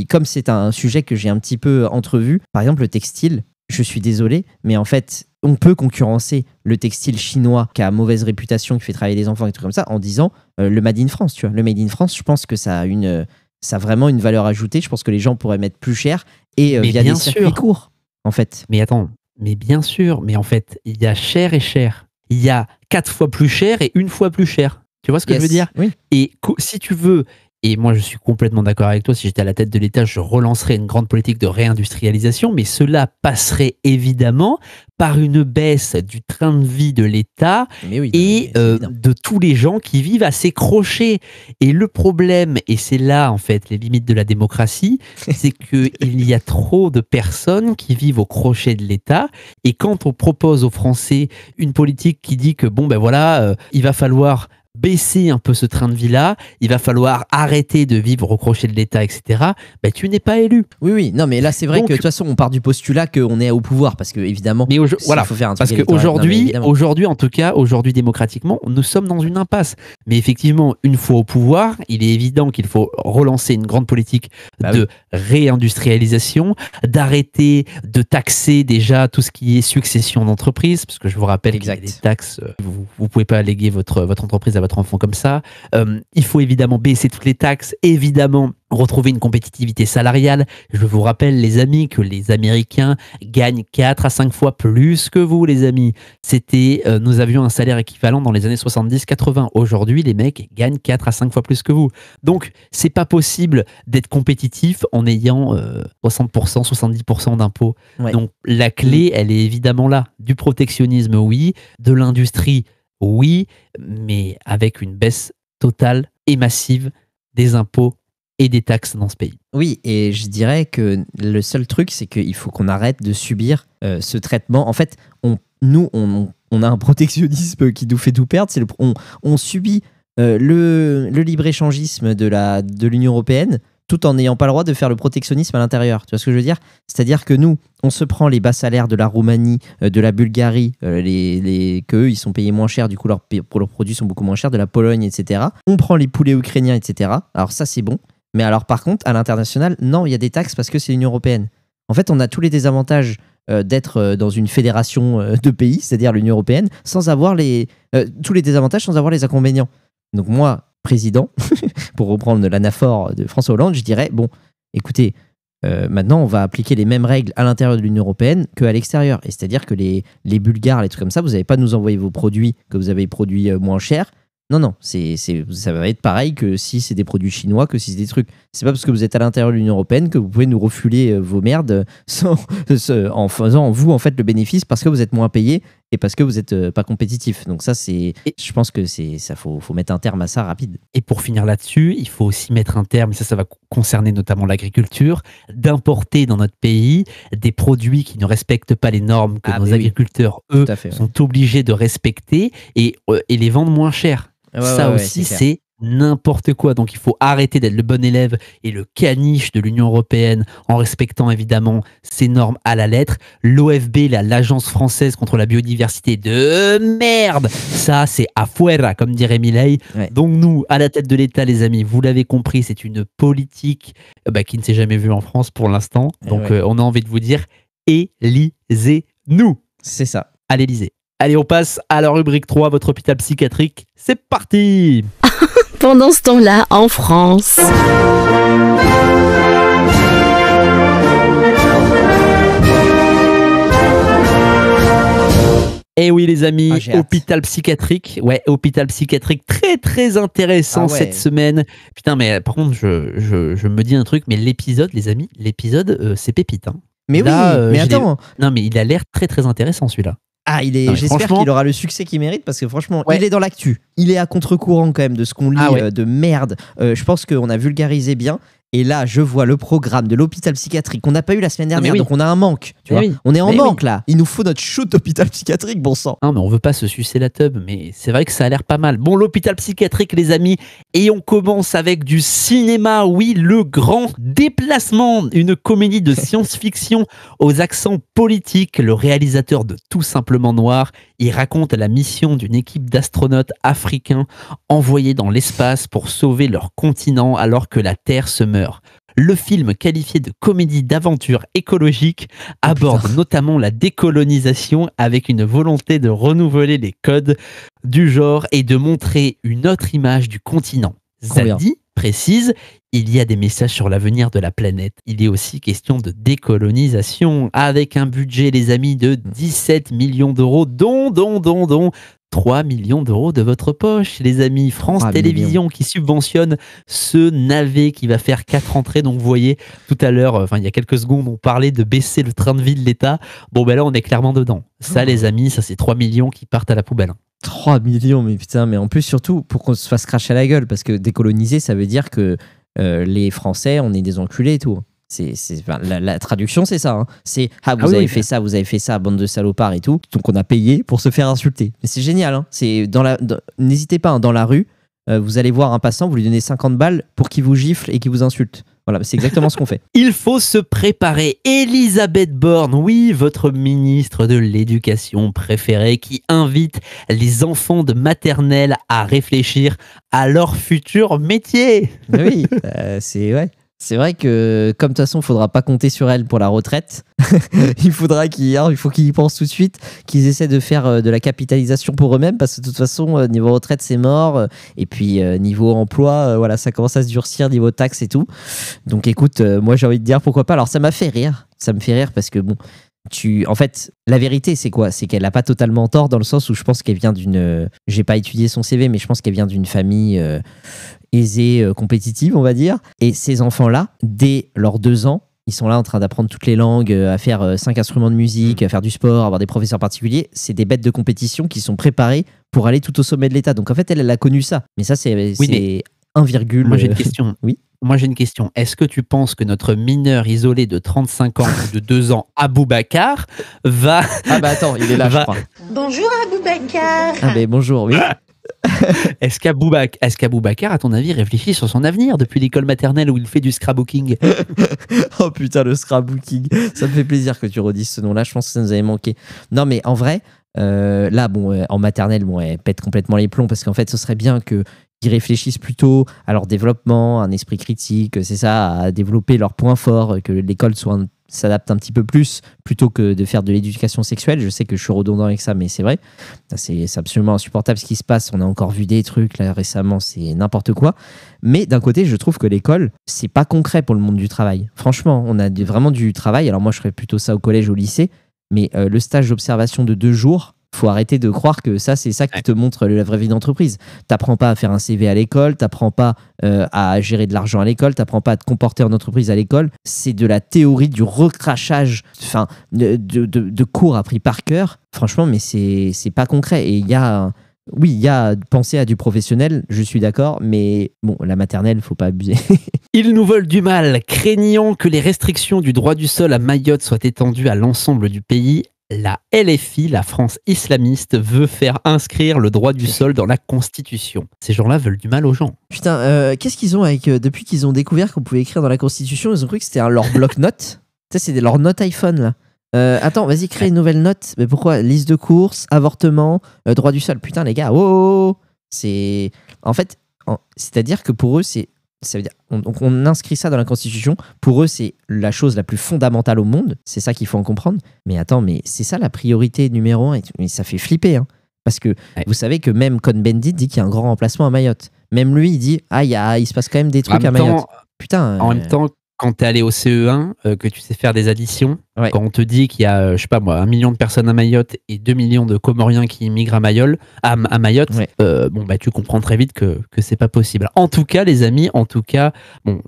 Comme c'est un sujet que j'ai un petit peu entrevu, par exemple le textile, je suis désolé, mais en fait, on peut concurrencer le textile chinois qui a mauvaise réputation, qui fait travailler des enfants et tout comme ça, en disant le Made in France, tu vois. Le Made in France, je pense que ça a vraiment une valeur ajoutée. Je pense que les gens pourraient mettre plus cher et via des circuits courts, en fait. Mais attends, mais bien sûr, mais en fait, il y a cher et cher. Il y a 4 fois plus cher et 1 fois plus cher. Tu vois ce que je veux dire? Oui. Et si tu veux, et moi je suis complètement d'accord avec toi, si j'étais à la tête de l'État, je relancerais une grande politique de réindustrialisation, mais cela passerait évidemment par une baisse du train de vie de l'État de tous les gens qui vivent à ses crochets. Et le problème, et c'est là en fait les limites de la démocratie, c'est qu'il y a trop de personnes qui vivent au crochet de l'État. Et quand on propose aux Français une politique qui dit que bon ben voilà, il va falloir baisser un peu ce train de vie-là, il va falloir arrêter de vivre au crochet de l'État, etc., ben, tu n'es pas élu. Oui, non, mais là, c'est vrai que de toute façon, on part du postulat qu'on est au pouvoir, parce que, évidemment, voilà, il faut faire un parce truc qu'aujourd'hui, en tout cas, aujourd'hui, démocratiquement, nous sommes dans une impasse. Mais effectivement, une fois au pouvoir, il est évident qu'il faut relancer une grande politique de réindustrialisation, d'arrêter de taxer déjà tout ce qui est succession d'entreprise, parce que je vous rappelle qu'il y a des taxes, vous ne pouvez pas léguer votre entreprise à votre enfant comme ça. Il faut évidemment baisser toutes les taxes, évidemment retrouver une compétitivité salariale. Je vous rappelle, les amis, que les Américains gagnent 4 à 5 fois plus que vous, les amis. Nous avions un salaire équivalent dans les années 70-80. Aujourd'hui, les mecs gagnent 4 à 5 fois plus que vous. Donc, c'est pas possible d'être compétitif en ayant 60%, 70% d'impôts. Ouais. Donc, la clé, elle est évidemment là. Du protectionnisme, oui. De l'industrie, oui. Mais avec une baisse totale et massive des impôts et des taxes dans ce pays. Oui, et je dirais que le seul truc, c'est qu'il faut qu'on arrête de subir ce traitement. En fait, on a un protectionnisme qui nous fait tout perdre. On subit le libre-échangisme de l'Union européenne tout en n'ayant pas le droit de faire le protectionnisme à l'intérieur. Tu vois ce que je veux dire? C'est-à-dire que nous, on se prend les bas salaires de la Roumanie, de la Bulgarie, qu'eux, ils sont payés moins cher, du coup, leurs produits sont beaucoup moins chers, de la Pologne, etc. On prend les poulets ukrainiens, etc. Alors ça, c'est bon. Mais alors, par contre, à l'international, non, il y a des taxes parce que c'est l'Union européenne. En fait, on a tous les désavantages d'être dans une fédération de pays, c'est-à-dire l'Union européenne, sans avoir tous les désavantages, sans avoir les inconvénients. Donc moi, président, pour reprendre l'anaphore de François Hollande, je dirais, bon, écoutez, maintenant, on va appliquer les mêmes règles à l'intérieur de l'Union européenne qu'à l'extérieur. Et c'est-à-dire que les Bulgares, les trucs comme ça, vous n'allez pas nous envoyer vos produits que vous avez produits moins chers. Non, ça va être pareil que si c'est des produits chinois, que si c'est des trucs. C'est pas parce que vous êtes à l'intérieur de l'Union européenne que vous pouvez nous refiler vos merdes en faisant vous en fait le bénéfice parce que vous êtes moins payé et parce que vous n'êtes pas compétitif. Donc ça, je pense que faut mettre un terme à ça rapide. Et pour finir là-dessus, il faut aussi mettre un terme, et ça va concerner notamment l'agriculture, d'importer dans notre pays des produits qui ne respectent pas les normes que nos agriculteurs, eux, sont obligés de respecter et les vendre moins cher. Ça aussi, c'est n'importe quoi. Donc il faut arrêter d'être le bon élève et le caniche de l'Union européenne en respectant évidemment ces normes à la lettre. L'OFB, l'Agence française contre la biodiversité, de merde. Ça, c'est afuera, comme dirait Milei. Donc nous, à la tête de l'État, les amis, vous l'avez compris, c'est une politique qui ne s'est jamais vue en France pour l'instant. Donc on a envie de vous dire, élisez-nous. C'est ça. À l'Élysée. Allez, on passe à la rubrique 3, votre hôpital psychiatrique. C'est parti. Pendant ce temps-là, en France. Eh oui les amis, hôpital psychiatrique. Ouais, hôpital psychiatrique très très intéressant cette semaine. Putain, mais par contre, je me dis un truc, mais l'épisode, les amis, c'est pépite. Hein. Mais là, oui, mais attends. Non, mais il a l'air très très intéressant celui-là. Ah, j'espère qu'il aura le succès qu'il mérite parce que franchement, il est dans l'actu. Il est à contre-courant quand même de ce qu'on lit de merde. Je pense qu'on a vulgarisé bien. Et là, je vois le programme de l'hôpital psychiatrique qu'on n'a pas eu la semaine dernière, donc on a un manque. Tu vois on est en manque là. Il nous faut notre shoot d'hôpital psychiatrique, bon sang. Non, mais on veut pas se sucer la teub, mais c'est vrai que ça a l'air pas mal. Bon, l'hôpital psychiatrique, les amis, et on commence avec du cinéma. Oui, Le Grand Déplacement, une comédie de science-fiction aux accents politiques. Le réalisateur de Tout simplement Noir, il raconte la mission d'une équipe d'astronautes africains envoyés dans l'espace pour sauver leur continent alors que la Terre se meurt. Le film, qualifié de comédie d'aventure écologique, aborde notamment la décolonisation avec une volonté de renouveler les codes du genre et de montrer une autre image du continent. Zadie précise, il y a des messages sur l'avenir de la planète. Il est aussi question de décolonisation avec un budget, les amis, de 17 millions d'euros, dont 3 millions d'euros de votre poche, les amis. France Télévisions qui subventionne ce navet qui va faire 4 entrées. Donc vous voyez, tout à l'heure, il y a quelques secondes, on parlait de baisser le train de vie de l'État. Bon, ben là, on est clairement dedans. Ça, les amis, ça, c'est 3 millions qui partent à la poubelle. 3 millions, mais putain, mais en plus, surtout, pour qu'on se fasse cracher à la gueule, parce que décoloniser, ça veut dire que les Français, on est des enculés et tout. La traduction, c'est ça. Hein. C'est vous avez fait ça, bande de salopards et tout. Donc on a payé pour se faire insulter. Mais c'est génial. Hein. N'hésitez pas, hein, dans la rue, vous allez voir un passant, vous lui donnez 50 balles pour qu'il vous gifle et qu'il vous insulte. Voilà, c'est exactement ce qu'on fait. Il faut se préparer. Elisabeth Borne, oui, votre ministre de l'Éducation préférée, qui invite les enfants de maternelle à réfléchir à leur futur métier. Oui, c'est vrai que, comme de toute façon, il ne faudra pas compter sur elle pour la retraite. Il faut qu'ils y pensent tout de suite, qu'ils essaient de faire de la capitalisation pour eux-mêmes, parce que de toute façon, niveau retraite, c'est mort. Et puis, niveau emploi, ça commence à se durcir, niveau taxes et tout. Donc, écoute, moi, j'ai envie de dire pourquoi pas. Alors, ça m'a fait rire. Ça me fait rire parce que, bon, en fait, la vérité, c'est quoi? C'est qu'elle n'a pas totalement tort, dans le sens où je pense qu'elle vient d'une... J'ai pas étudié son CV, mais je pense qu'elle vient d'une famille aisée, compétitive, on va dire. Et ces enfants-là, dès leurs 2 ans, ils sont là en train d'apprendre toutes les langues, à faire 5 instruments de musique, à faire du sport, avoir des professeurs particuliers. C'est des bêtes de compétition qui sont préparées pour aller tout au sommet de l'État. Donc en fait, elle a connu ça. Mais ça, c'est 1, Moi, j'ai une question. Oui. Moi, j'ai une question. Est-ce que tu penses que notre mineur isolé de 35 ans ou de 2 ans, Aboubacar, va... Ah bah attends, il est là, je crois. Bonjour Aboubacar. Ah bah bonjour, oui. Est-ce qu'Aboubacar, à ton avis, réfléchit sur son avenir depuis l'école maternelle où il fait du scrapbooking? Oh putain, le scrapbooking. Ça me fait plaisir que tu redises ce nom-là. Je pense que ça nous avait manqué. Non, mais en vrai, là, bon, en maternelle, bon, elle pète complètement les plombs parce qu'en fait, ce serait bien qu'il qu'ils réfléchissent plutôt à leur développement, un esprit critique, c'est ça, à développer leurs points forts, que l'école s'adapte un petit peu plus, plutôt que de faire de l'éducation sexuelle. Je sais que je suis redondant avec ça, mais c'est vrai. C'est absolument insupportable ce qui se passe. On a encore vu des trucs là récemment, c'est n'importe quoi. Mais d'un côté, je trouve que l'école, c'est pas concret pour le monde du travail. Franchement, on a vraiment du travail. Alors moi, je ferais plutôt ça au collège, au lycée. Mais le stage d'observation de 2 jours, faut arrêter de croire que ça, c'est ça qui te montre la vraie vie d'entreprise. T'apprends pas à faire un CV à l'école, t'apprends pas à gérer de l'argent à l'école, t'apprends pas à te comporter en entreprise à l'école. C'est de la théorie, du recrachage, enfin, de cours appris par cœur. Franchement, mais c'est pas concret. Et il y a penser à du professionnel, je suis d'accord, mais bon, la maternelle, faut pas abuser. Ils nous veulent du mal, craignant que les restrictions du droit du sol à Mayotte soient étendues à l'ensemble du pays. La LFI, la France islamiste, veut faire inscrire le droit du sol dans la Constitution. Ces gens-là veulent du mal aux gens. Putain, qu'est-ce qu'ils ont avec... depuis qu'ils ont découvert qu'on pouvait écrire dans la Constitution, ils ont cru que c'était leur bloc-notes. Tu sais, c'est leur note iPhone, là. Attends, vas-y, crée une nouvelle note. Mais pourquoi? Liste de courses, avortement, droit du sol. Putain, les gars, c'est... En fait, c'est-à-dire que pour eux, ça veut dire, on inscrit ça dans la Constitution. Pour eux, c'est la chose la plus fondamentale au monde. C'est ça qu'il faut en comprendre. Mais attends, mais c'est ça la priorité numéro 1. Mais ça fait flipper. Hein. Parce que vous savez que même Cohn-Bendit dit qu'il y a un grand remplacement à Mayotte. Même lui, il dit il se passe quand même des trucs à Mayotte. Putain. En même temps, quand t'es allé au CE1, que tu sais faire des additions, quand on te dit qu'il y a, je sais pas moi, 1 million de personnes à Mayotte et 2 millions de Comoriens qui immigrent à Mayotte, tu comprends très vite que c'est pas possible. En tout cas, les amis,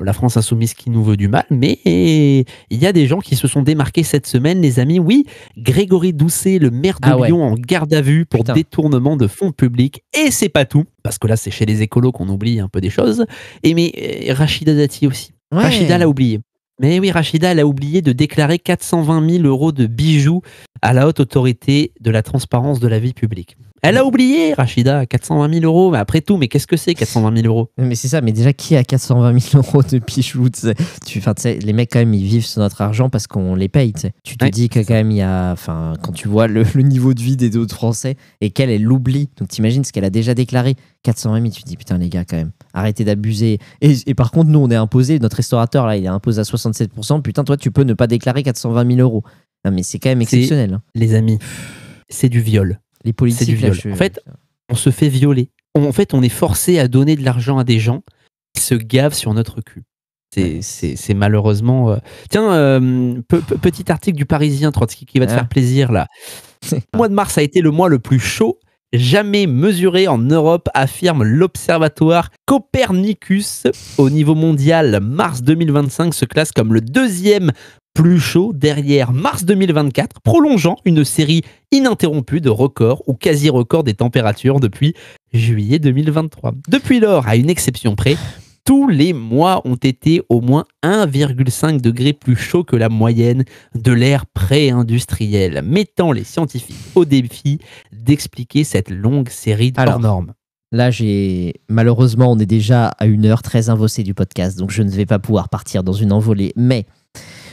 la France insoumise qui nous veut du mal, mais il y a des gens qui se sont démarqués cette semaine, les amis. Oui, Grégory Doucet, le maire de Lyon, en garde à vue pour détournement de fonds publics. Et c'est pas tout, parce que là, c'est chez les écolos qu'on oublie un peu des choses. Mais Rachida Dati aussi. Ouais. Rachida l'a oublié. Mais oui, Rachida, elle a oublié de déclarer 420 000 € de bijoux à la haute autorité de la transparence de la vie publique. Elle a oublié, Rachida, 420 000 €. Mais après tout, mais qu'est-ce que c'est 420 000 €? Mais c'est ça, mais déjà, qui a 420 000 € de bijoux? Les mecs, quand même, ils vivent sur notre argent parce qu'on les paye. T'sais. Tu te dis que quand même, il y a. Quand tu vois le niveau de vie des autres Français et qu'elle, elle l'oublie. Donc t'imagines ce qu'elle a déjà déclaré. 420 000, tu te dis, putain, les gars, quand même, arrêtez d'abuser. Et par contre, nous, on est imposé, notre restaurateur, là, il est imposé à 67%. Putain, toi, tu peux ne pas déclarer 420 000 €. Non, mais c'est quand même exceptionnel. Hein. Les amis, c'est du viol. Les politiques, c'est du viol. En fait, on se fait violer. On est forcé à donner de l'argent à des gens qui se gavent sur notre cul. C'est malheureusement... petit article du Parisien, Trotsky, qui va te faire plaisir, là. Le mois de mars a été le mois le plus chaud jamais mesuré en Europe, affirme l'Observatoire Copernicus. Au niveau mondial, mars 2025 se classe comme le 2e plus chaud derrière mars 2024, prolongeant une série ininterrompue de records ou quasi-records des températures depuis juillet 2023. Depuis lors, à une exception près, tous les mois ont été au moins 1,5 degré plus chaud que la moyenne de l'ère pré-industrielle, mettant les scientifiques au défi d'expliquer cette longue série de hors normes. Là, malheureusement, on est déjà à 1 heure très invocée du podcast, donc je ne vais pas pouvoir partir dans une envolée. Mais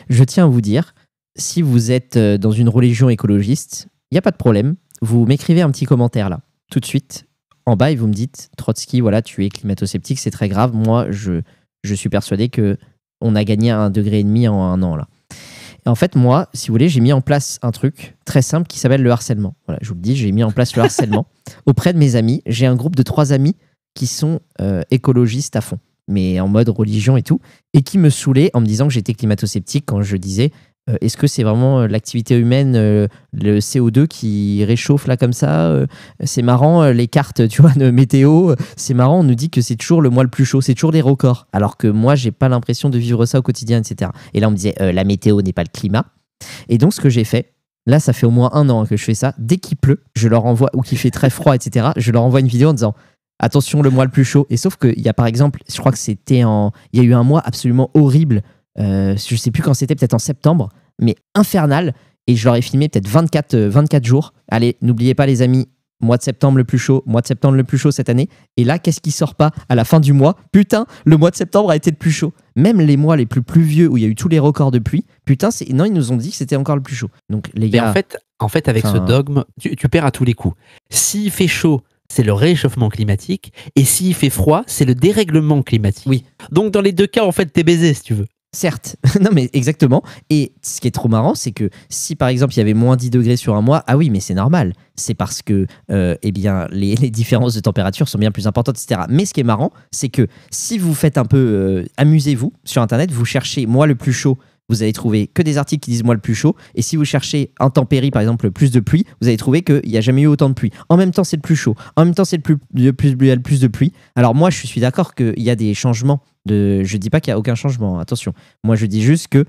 je tiens à vous dire, si vous êtes dans une religion écologiste, il n'y a pas de problème. Vous m'écrivez un petit commentaire là, tout de suite. En bas, et vous me dites, Trotsky, voilà, tu es climato-sceptique, c'est très grave. Moi, je suis persuadé qu'on a gagné 1,5 degré en 1 an. Là. Et en fait, moi, si vous voulez, j'ai mis en place un truc très simple qui s'appelle le harcèlement. Voilà, je vous le dis, j'ai mis en place le harcèlement auprès de mes amis. J'ai un groupe de 3 amis qui sont écologistes à fond, mais en mode religion et tout, et qui me saoulaient en me disant que j'étais climato-sceptique quand je disais est-ce que c'est vraiment l'activité humaine, le CO2 qui réchauffe là comme ça c'est marrant, les cartes, tu vois, de météo, c'est marrant, on nous dit que c'est toujours le mois le plus chaud, c'est toujours des records, alors que moi, j'ai pas l'impression de vivre ça au quotidien, etc. Et là, on me disait la météo n'est pas le climat. Et donc, ce que j'ai fait, là, ça fait au moins 1 an que je fais ça, dès qu'il pleut, je leur envoie, ou qu'il fait très froid, etc., je leur envoie une vidéo en disant attention, le mois le plus chaud. Et sauf qu'il y a par exemple, je crois que il y a eu un mois absolument horrible. Je sais plus quand c'était, peut-être en septembre, mais infernal. Et je leur ai filmé peut-être 24 jours. Allez, n'oubliez pas les amis, mois de septembre le plus chaud cette année. Et là, qu'est-ce qui sort pas à la fin du mois? Putain, le mois de septembre a été le plus chaud. Même les mois les plus pluvieux où il y a eu tous les records de pluie, putain, non, ils nous ont dit que c'était encore le plus chaud. Donc les gars, en fait, avec ce dogme, tu perds à tous les coups. S'il fait chaud, c'est le réchauffement climatique. Et s'il fait froid, c'est le dérèglement climatique. Oui. Donc, dans les deux cas, en fait, t'es baisé, si tu veux. Certes, non mais exactement. Et ce qui est trop marrant, c'est que si par exemple il y avait moins 10 degrés sur un mois, ah oui, mais c'est normal. C'est parce que eh bien, les différences de température sont bien plus importantes, etc. Mais ce qui est marrant, c'est que si vous faites un peu, amusez-vous sur Internet, vous cherchez moi le plus chaud, vous allez trouver que des articles qui disent moi le plus chaud. Et si vous cherchez intempéries, par exemple, plus de pluie, vous allez trouver qu'il n'y a jamais eu autant de pluie. En même temps, c'est le plus chaud. En même temps, c'est il y a le plus de pluie. Alors moi, je suis d'accord qu'il y a des changements. Je dis pas qu'il y a aucun changement, attention. Moi, je dis juste que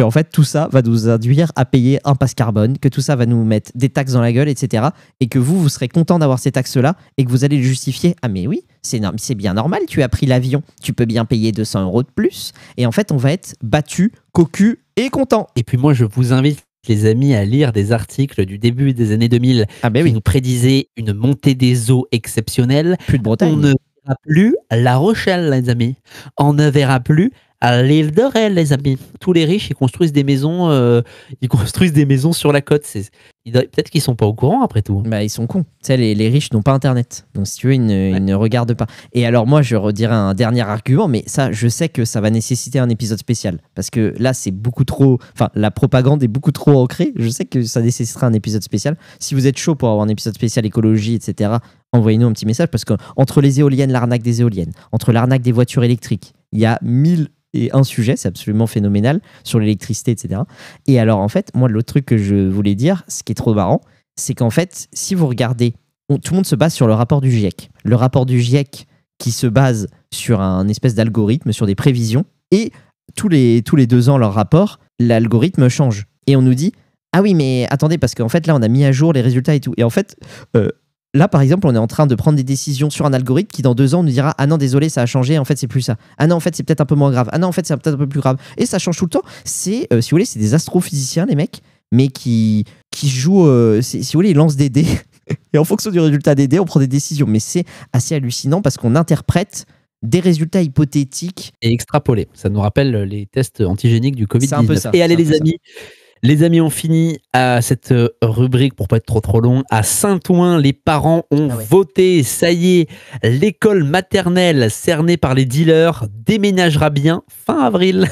en fait, tout ça va nous induire à payer un passe carbone, que tout ça va nous mettre des taxes dans la gueule, etc. Et que vous serez content d'avoir ces taxes-là et que vous allez le justifier. Ah mais oui, c'est bien normal, tu as pris l'avion, tu peux bien payer 200 € de plus. Et en fait, on va être battu, cocu et content. Et puis moi, je vous invite, les amis, à lire des articles du début des années 2000 qui nous prédisaient une montée des eaux exceptionnelle. Plus de Bretagne. On ne verra plus La Rochelle, les amis. On ne verra plus à l'île de Ré, les amis. Tous les riches, ils construisent des maisons sur la côte. Peut-être qu'ils sont pas au courant, après tout. Bah, ils sont cons. Tu sais, les riches n'ont pas Internet. Donc, si tu veux, ils ne regardent pas. Et alors, moi, je redirais un dernier argument, mais ça, je sais que ça va nécessiter un épisode spécial. Parce que là, c'est beaucoup trop... Enfin, la propagande est beaucoup trop ancrée. Je sais que ça nécessitera un épisode spécial. Si vous êtes chaud pour avoir un épisode spécial écologie, etc., envoyez-nous un petit message. Parce qu'entre les éoliennes, l'arnaque des éoliennes, entre l'arnaque des voitures électriques, il y a 1000... et un sujet, c'est absolument phénoménal, sur l'électricité, etc. Et alors, en fait, moi, l'autre truc que je voulais dire, ce qui est trop marrant, c'est qu'en fait, si vous regardez, tout le monde se base sur le rapport du GIEC. Le rapport du GIEC qui se base sur un espèce d'algorithme, sur des prévisions, et tous les 2 ans, leur rapport, l'algorithme change. Et on nous dit, ah oui, mais attendez, parce qu'en fait, là, on a mis à jour les résultats et tout. Et en fait... là, par exemple, on est en train de prendre des décisions sur un algorithme qui, dans 2 ans, nous dira « Ah non, désolé, ça a changé, en fait, c'est plus ça. Ah non, en fait, c'est peut-être un peu moins grave. Ah non, en fait, c'est peut-être un peu plus grave. » Et ça change tout le temps. C'est, si vous voulez, c'est des astrophysiciens, les mecs, mais qui jouent, si vous voulez, ils lancent des dés. Et en fonction du résultat des dés, on prend des décisions. Mais c'est assez hallucinant parce qu'on interprète des résultats hypothétiques. Et extrapolés. Ça nous rappelle les tests antigéniques du Covid-19. C'est un peu ça. Et allez, les amis... Les amis, on finit à cette rubrique, pour pas être trop long. À Saint-Ouen, les parents ont voté. Ça y est, l'école maternelle cernée par les dealers déménagera bien fin avril.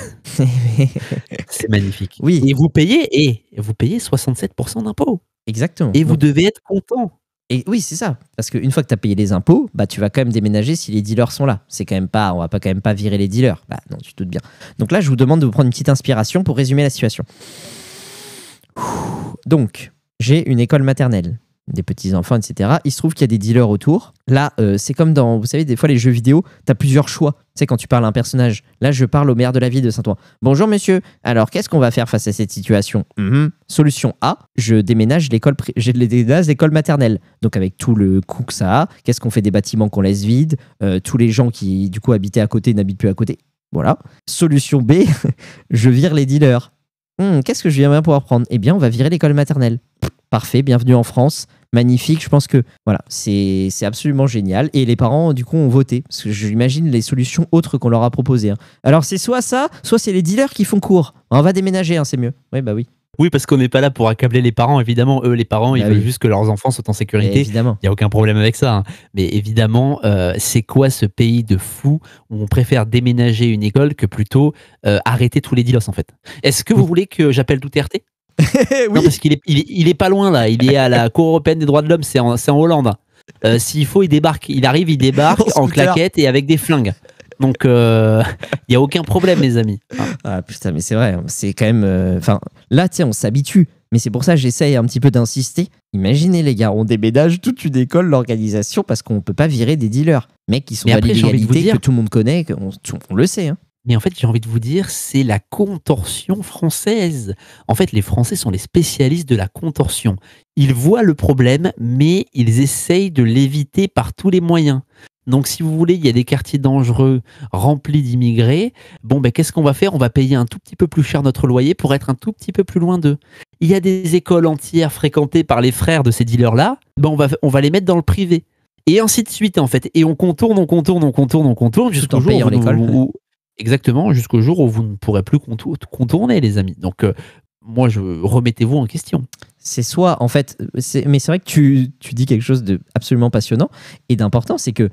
C'est magnifique. Oui. Et vous payez 67% d'impôts. Exactement. Et vous devez être content. Et oui, c'est ça. Parce qu'une fois que tu as payé les impôts, bah, tu vas quand même déménager si les dealers sont là. C'est quand même pas, on va pas quand même pas virer les dealers. Bah non, tu te doutes bien. Donc là, je vous demande de vous prendre une petite inspiration pour résumer la situation. Donc, j'ai une école maternelle, des petits-enfants, etc. Il se trouve qu'il y a des dealers autour. Là, c'est comme dans, vous savez, des fois, les jeux vidéo, tu as plusieurs choix. Tu sais, quand tu parles à un personnage. Là, je parle au maire de la ville de Saint-Ouen. Bonjour, monsieur. Alors, qu'est-ce qu'on va faire face à cette situation ? Solution A, je déménage l'école maternelle. Donc, avec tout le coût que ça a, qu'est-ce qu'on fait des bâtiments qu'on laisse vides ? Tous les gens qui, du coup, habitaient à côté n'habitent plus à côté. Voilà. Solution B, je vire les dealers. Qu'est-ce que je viens bien pouvoir prendre ? Eh bien, on va virer l'école maternelle. Parfait, bienvenue en France. Magnifique, je pense que voilà, c'est absolument génial. Et les parents, du coup, ont voté. Parce que j'imagine les solutions autres qu'on leur a proposées. Hein. Alors, c'est soit ça, soit c'est les dealers qui font court. On va déménager, hein, c'est mieux. Oui, bah oui. Oui, parce qu'on n'est pas là pour accabler les parents, évidemment. Eux, les parents, ils veulent juste que leurs enfants soient en sécurité. Évidemment. Il n'y a aucun problème avec ça. Hein. Mais évidemment, c'est quoi ce pays de fous où on préfère déménager une école que plutôt arrêter tous les dealers, en fait ? Est-ce que vous voulez que j'appelle Duterte ? Oui. Non, parce qu'il est pas loin, là. Il est à la Cour européenne des droits de l'homme, c'est en Hollande. S'il faut, il débarque. Il débarque en claquette et avec des flingues. Donc, il n'y a aucun problème, les amis. Ah putain, mais c'est vrai, c'est quand même... là, tiens, on s'habitue. Mais c'est pour ça que j'essaye un petit peu d'insister. Imaginez, les gars, on déménage toute une école, l'organisation, parce qu'on ne peut pas virer des dealers. Mecs qui sont dans l'illégalité, que tout le monde connaît, on le sait. Hein. Mais en fait, j'ai envie de vous dire, c'est la contorsion française. En fait, les Français sont les spécialistes de la contorsion. Ils voient le problème, mais ils essayent de l'éviter par tous les moyens. Donc, si vous voulez, il y a des quartiers dangereux remplis d'immigrés. Bon, ben, qu'est-ce qu'on va faire ? On va payer un tout petit peu plus cher notre loyer pour être un tout petit peu plus loin d'eux. Il y a des écoles entières fréquentées par les frères de ces dealers-là. Ben, on va les mettre dans le privé. Et ainsi de suite, en fait. Et on contourne jusqu'au jour exactement, jusqu'au jour où vous ne pourrez plus contourner, les amis. Donc, remettez-vous en question. C'est soit, en fait, mais c'est vrai que tu dis quelque chose de absolument passionnant et d'important, c'est que,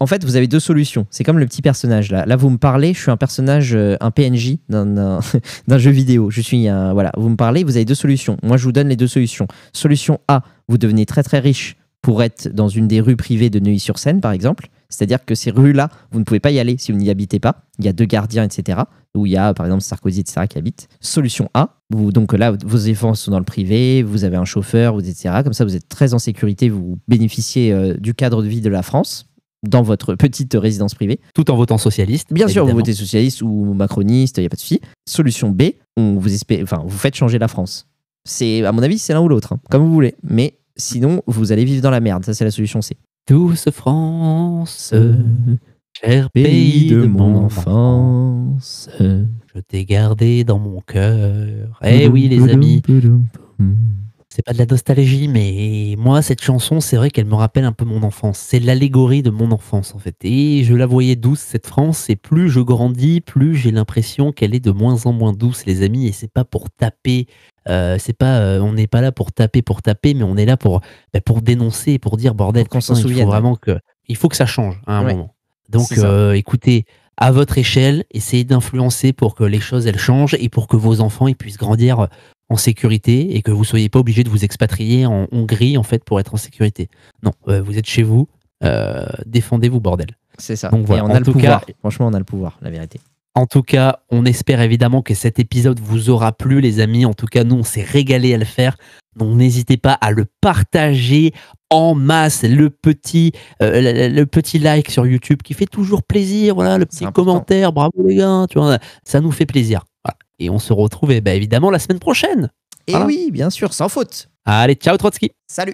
en fait, vous avez deux solutions. C'est comme le petit personnage là. Là, vous me parlez, je suis un personnage, un PNJ d'un jeu vidéo. Je suis voilà, vous me parlez, vous avez deux solutions. Moi, je vous donne les deux solutions. Solution A, vous devenez très très riche pour être dans une des rues privées de Neuilly-sur-Seine, par exemple. C'est-à-dire que ces rues-là, vous ne pouvez pas y aller si vous n'y habitez pas. Il y a 2 gardiens, etc. Où il y a, par exemple, Sarkozy, etc. qui habitent. Solution A, donc là, vos enfants sont dans le privé, vous avez un chauffeur, etc. Comme ça, vous êtes très en sécurité, vous bénéficiez du cadre de vie de la France dans votre petite résidence privée. Tout en votant socialiste. Bien sûr, évidemment. vous votez socialiste ou macroniste, il n'y a pas de souci. Solution B, vous faites changer la France. À mon avis, c'est l'un ou l'autre, hein, comme vous voulez. Mais sinon, vous allez vivre dans la merde. Ça, c'est la solution C. Douce France, cher pays de mon enfance, je t'ai gardé dans mon cœur. Eh oui, les amis, c'est pas de la nostalgie, mais moi, cette chanson, c'est vrai qu'elle me rappelle un peu mon enfance. C'est l'allégorie de mon enfance, en fait. Et je la voyais douce, cette France, et plus je grandis, plus j'ai l'impression qu'elle est de moins en moins douce, les amis, et c'est pas pour taper. On n'est pas là pour taper, mais on est là pour dénoncer et pour dire bordel, qu'on s'en il souvienne. faut vraiment il faut que ça change à un moment. Donc écoutez, à votre échelle, essayez d'influencer pour que les choses elles changent et pour que vos enfants ils puissent grandir en sécurité et que vous soyez pas obligés de vous expatrier en Hongrie en fait pour être en sécurité. Non, vous êtes chez vous, défendez-vous bordel. C'est ça. Donc voilà, et on a le pouvoir. Franchement, on a le pouvoir, la vérité. En tout cas, on espère évidemment que cet épisode vous aura plu, les amis. En tout cas, nous, on s'est régalé à le faire. Donc, n'hésitez pas à le partager en masse. Le petit like sur YouTube qui fait toujours plaisir. Voilà, le petit commentaire. Bravo, les gars. Tu vois, ça nous fait plaisir. Voilà. Et on se retrouve évidemment la semaine prochaine. Et oui, bien sûr, sans faute. Allez, ciao Trotsky. Salut.